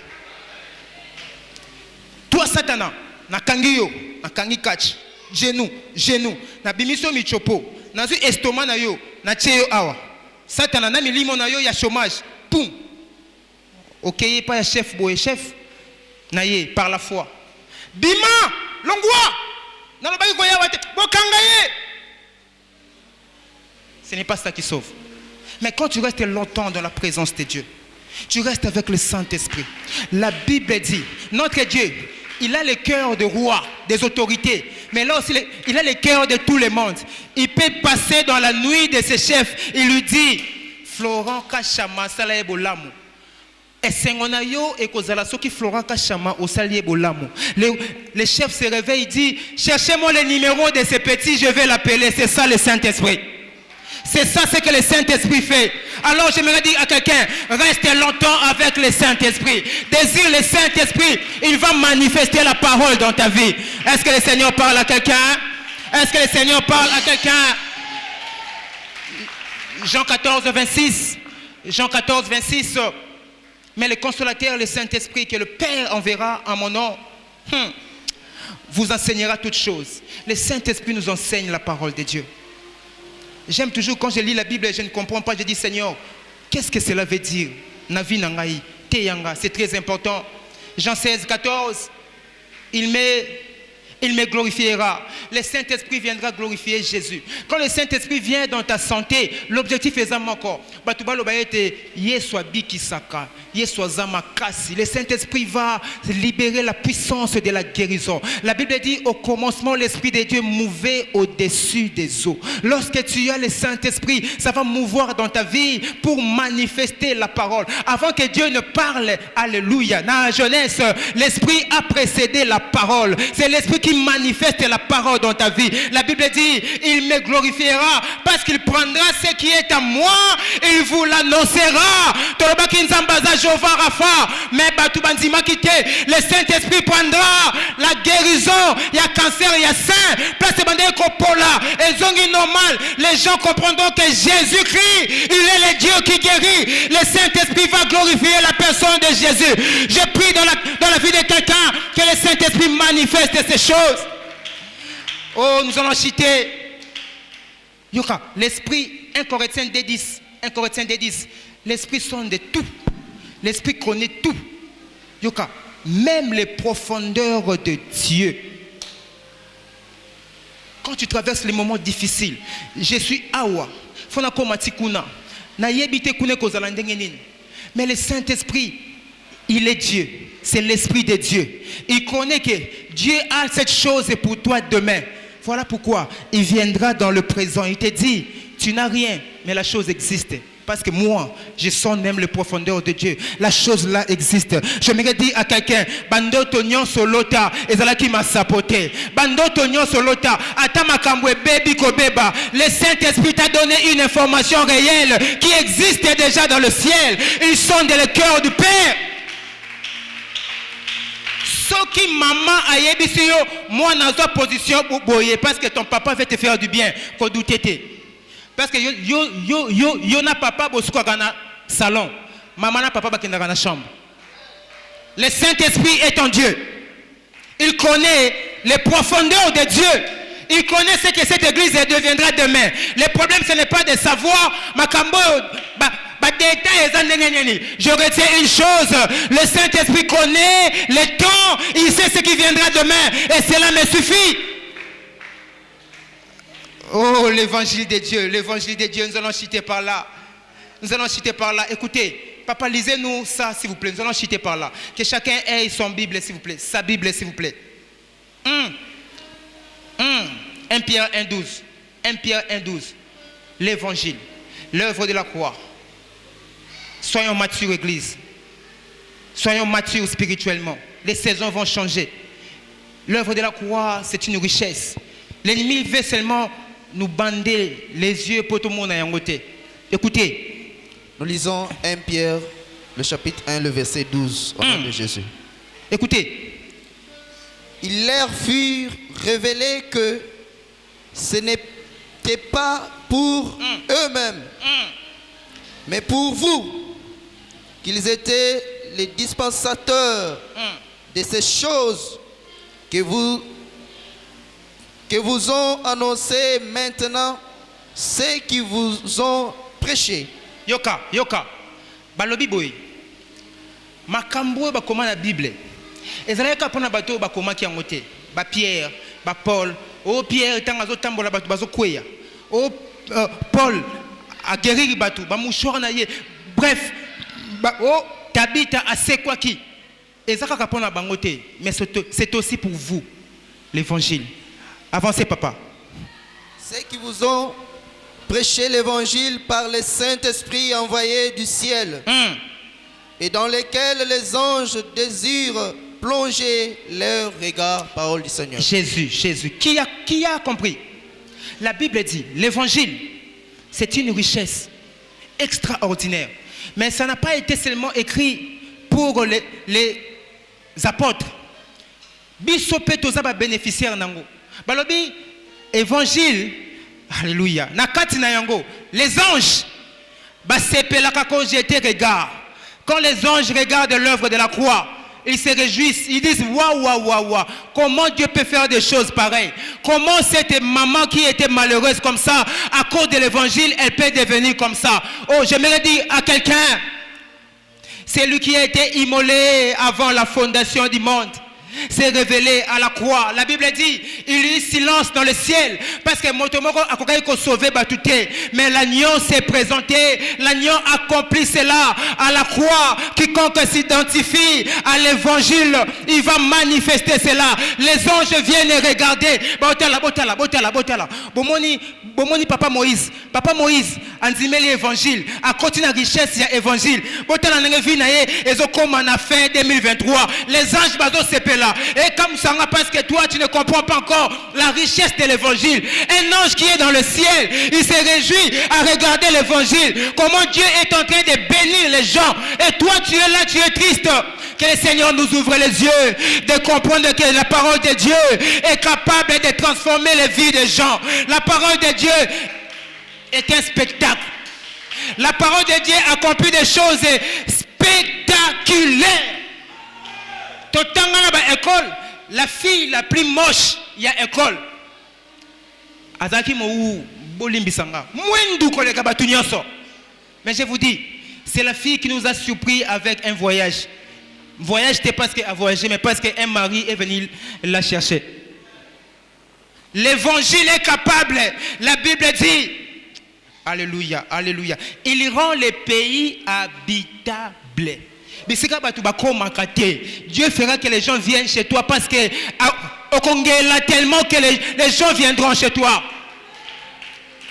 Toi, Satan, na kangiyo, na kangi catch, genou, na bimiso michopo, na zu estomac na yo, na cheyo awa. Satan a mis limon na yo ya chômage. Poum. Ok, pas ya chef boy chef. Naye par la foi. Bima, longwa. Na lo ba ko ya wate. Bokangaye. Ce n'est pas ça qui sauve. Mais quand tu restes longtemps dans la présence de Dieu, tu restes avec le Saint-Esprit. La Bible dit, notre Dieu, il a le cœur de roi, des autorités, mais là aussi, il a le cœur de tout le monde. Il peut passer dans la nuit de ses chefs. Il lui dit, Florent Kachama, Salaye Bolamu. Et Sengonayo et Kozalasoki, Florent Kachama, au Salaye Bolamu. Le chef se réveille, il dit, cherchez-moi le numéro de ce petit, je vais l'appeler. C'est ça le Saint-Esprit. C'est ça ce que le Saint-Esprit fait. Alors j'aimerais dire à quelqu'un, reste longtemps avec le Saint-Esprit. Désire le Saint-Esprit, il va manifester la parole dans ta vie. Est-ce que le Seigneur parle à quelqu'un? Est-ce que le Seigneur parle à quelqu'un? Jean 14, 26. Jean 14, 26. Mais le consolateur, le Saint-Esprit, que le Père enverra en mon nom, vous enseignera toutes choses. Le Saint-Esprit nous enseigne la parole de Dieu. J'aime toujours quand je lis la Bible et je ne comprends pas, je dis Seigneur, qu'est-ce que cela veut dire? Navi nangai, teyanga, c'est très important. Jean 16, 14, il me glorifiera. Le Saint-Esprit viendra glorifier Jésus. Quand le Saint-Esprit vient dans ta santé, l'objectif est ça encore. Le Saint-Esprit va libérer la puissance de la guérison. La Bible dit au commencement, l'Esprit de Dieu mouvait au-dessus des eaux. Lorsque tu as le Saint-Esprit, ça va mouvoir dans ta vie pour manifester la parole. Avant que Dieu ne parle, alléluia. Dans la jeunesse, l'Esprit a précédé la parole. C'est l'Esprit qui manifeste la parole dans ta vie. La Bible dit, il me glorifiera parce qu'il prendra ce qui est à moi, il vous l'annoncera. Mais le Saint-Esprit prendra la guérison. Il y a cancer, il y a sein. Normal. Les gens comprendront que Jésus-Christ, il est le Dieu qui guérit. Le Saint-Esprit va glorifier la personne de Jésus. Je prie dans la vie de quelqu'un que le Saint-Esprit manifeste ces choses. Oh, nous allons citer Yoka, l'Esprit, 1 Corinthiens 10. L'Esprit sonde de tout. L'Esprit connaît tout. Yoka, même les profondeurs de Dieu. Quand tu traverses les moments difficiles, je suis awa, fonako matikuna, na yebite kune kozala ndenge nini. Mais le Saint-Esprit, il est Dieu. C'est l'Esprit de Dieu. Il connaît que Dieu a cette chose pour toi demain. Voilà pourquoi il viendra dans le présent. Il te dit, tu n'as rien, mais la chose existe. Parce que moi, je sens même les profondeurs de Dieu. La chose là existe. Je me dis à quelqu'un, Bando Tonyon Solota, Ezalaki m'a sapoté. Bando Tonyon Solota, Atamakambwe Baby Kobeba. Le Saint-Esprit t'a donné une information réelle qui existe déjà dans le ciel. Ils sont dans le cœur du Père. Ce qui maman a yébisi yo, moi dans une position pour boyer parce que ton papa va te faire du bien. Faut douter. Parce que yo na papa bosuka gana salon, maman na papa bakenda gana chambre. Le Saint-Esprit est en Dieu. Il connaît les profondeurs de Dieu. Il connaît ce que cette église deviendra demain. Le problème ce n'est pas de savoir makambo je retiens une chose, le Saint-Esprit connaît les temps, il sait ce qui viendra demain et cela me suffit. Oh, l'évangile de Dieu, nous allons citer par là. Écoutez, papa, lisez-nous ça s'il vous plaît, nous allons citer par là. Que chacun ait son Bible s'il vous plaît, sa Bible s'il vous plaît. 1 Pierre 1,12. L'évangile, l'œuvre de la croix. Soyons matures, Église. Soyons matures spirituellement. Les saisons vont changer. L'œuvre de la croix, c'est une richesse. L'ennemi veut seulement nous bander les yeux pour tout le monde à côté. Écoutez. Nous lisons 1 Pierre, le chapitre 1, le verset 12, au nom de Jésus. Écoutez. Il leur fut révélé que ce n'était pas pour eux-mêmes, mais pour vous, qu'ils étaient les dispensateurs de ces choses que vous ont annoncé maintenant, ceux qui vous ont prêché. Yoka. Balobi boy. Makambo ba koma na Bible. Ezalaka pona bato ba koma ki angote. Ba Pierre, ba Paul. Oh Pierre tanga zo tambola bato bazo kweya. Oh Paul a guéri bato ba mouchoir na ye. Bref, oh Tabitha a c'est quoi qui. Ezalaka pona bangote, mais c'est aussi pour vous l'évangile. Avancez papa. Ceux qui vous ont prêché l'évangile par le Saint-Esprit envoyé du ciel et dans lesquels les anges désirent plonger leur regard, parole du Seigneur. Jésus. Qui a compris? La Bible dit, l'évangile, c'est une richesse extraordinaire. Mais ça n'a pas été seulement écrit pour les apôtres. Bisope tozaba bénéficiaire nango. Balobi évangile, alléluia. Nakati na yango, les anges basepelaka ko jeter regard. Quand les anges regardent l'œuvre de la croix, ils se réjouissent, ils disent waouh, waouh, waouh, waouh, comment Dieu peut faire des choses pareilles? Comment cette maman qui était malheureuse comme ça, à cause de l'évangile, elle peut devenir comme ça? Oh, j'aimerais dire à quelqu'un, c'est lui qui a été immolé avant la fondation du monde. s'est révélé à la croix. La Bible dit, il y a eu silence dans le ciel parce que Motomoko a sauvé Batouté. Mais l'agneau s'est présenté, l'agneau accomplit cela à la croix. Quiconque s'identifie à l'évangile, il va manifester cela. Les anges viennent regarder. Botala. Bomoni Papa Moïse, anzimeli l'évangile, a continué la richesse de l'évangile. Botala n'engevinaye, et comme en a fait 2023. Les anges bazo là. Et comme ça, parce que toi tu ne comprends pas encore la richesse de l'évangile. Un ange qui est dans le ciel, il se réjouit à regarder l'évangile. Comment Dieu est en train de bénir les gens. Et toi tu es là, tu es triste. Que le Seigneur nous ouvre les yeux, de comprendre que la parole de Dieu est capable de transformer les vies des gens. La parole de Dieu est un spectacle. La parole de Dieu accomplit des choses spectaculaires. École, la fille la plus moche, il y a école. Azaki mou bolimbisanga. Mais je vous dis, c'est la fille qui nous a surpris avec un voyage. Voyage, c'était parce qu'elle a voyagé, mais parce qu'un mari est venu la chercher. L'évangile est capable. La Bible dit, alléluia, alléluia. Il rend les pays habitables. Dieu fera que les gens viennent chez toi parce que au Congo, là tellement que les gens viendront chez toi.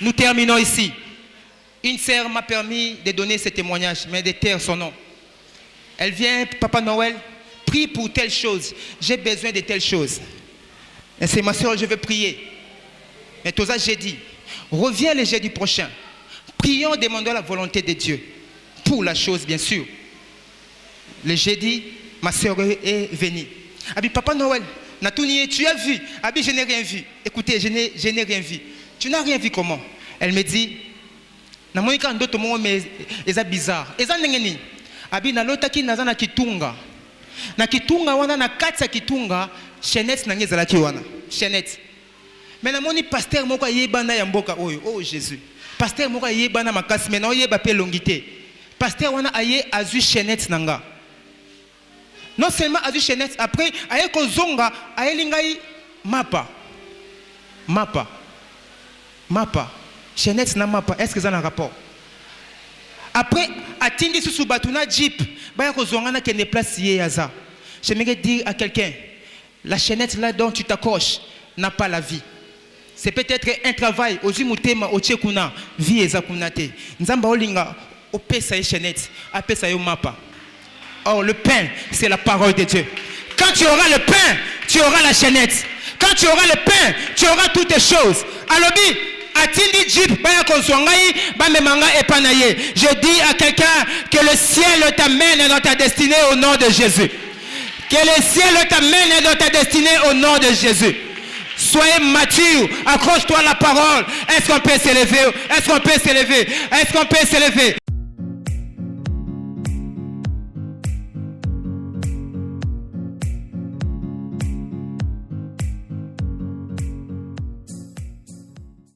Nous terminons ici. Une sœur m'a permis de donner ce témoignage, mais de taire son nom. Elle vient, Papa Noël, prie pour telle chose. J'ai besoin de telle chose. Et c'est ma soeur, je veux prier. Mais tout ça, j'ai dit, reviens le jeudi prochain. Prions, demandons la volonté de Dieu. Pour la chose, bien sûr. Le jeudi, ma soeur est venue. Abi, Papa Noël, tu as vu? Abi, je n'ai rien vu. Écoutez, je n'ai rien vu. Tu n'as rien vu comment? Elle me dit, c'est bizarre. Abi na lotaki naza na kitunga wana na kati ya kitunga chaînette nange ezalaki wana chaînette. Mais namoni pasteur moko yebana ya mboka oyo, oh Jésus, pasteur moko yebana makasi mais na oyeba pe longité. Pasteur wana aye azu chaînette nanga. Non seulement azu chaînette, après aye kozonga aye lingai mapa chaînette na mapa, est-ce que ça a un rapport? Après, atteindre sous Batuna Jeep, j'aimerais dire à quelqu'un, la chaînette là dont tu t'accroches n'a pas la vie. C'est peut-être un travail, aux imutema, au tchekuna, vie et zakunate. Nzamba olinga, au pesa chaînette, à pesa yo mapa. Or, le pain, c'est la parole de Dieu. Quand tu auras le pain, tu auras la chaînette. Quand tu auras le pain, tu auras toutes les choses. Alors, je dis à quelqu'un que le ciel t'amène dans ta destinée au nom de Jésus. Que le ciel t'amène dans ta destinée au nom de Jésus. Soyez mature, accroche-toi à la parole. Est-ce qu'on peut s'élever? Est-ce qu'on peut s'élever? Est-ce qu'on peut s'élever?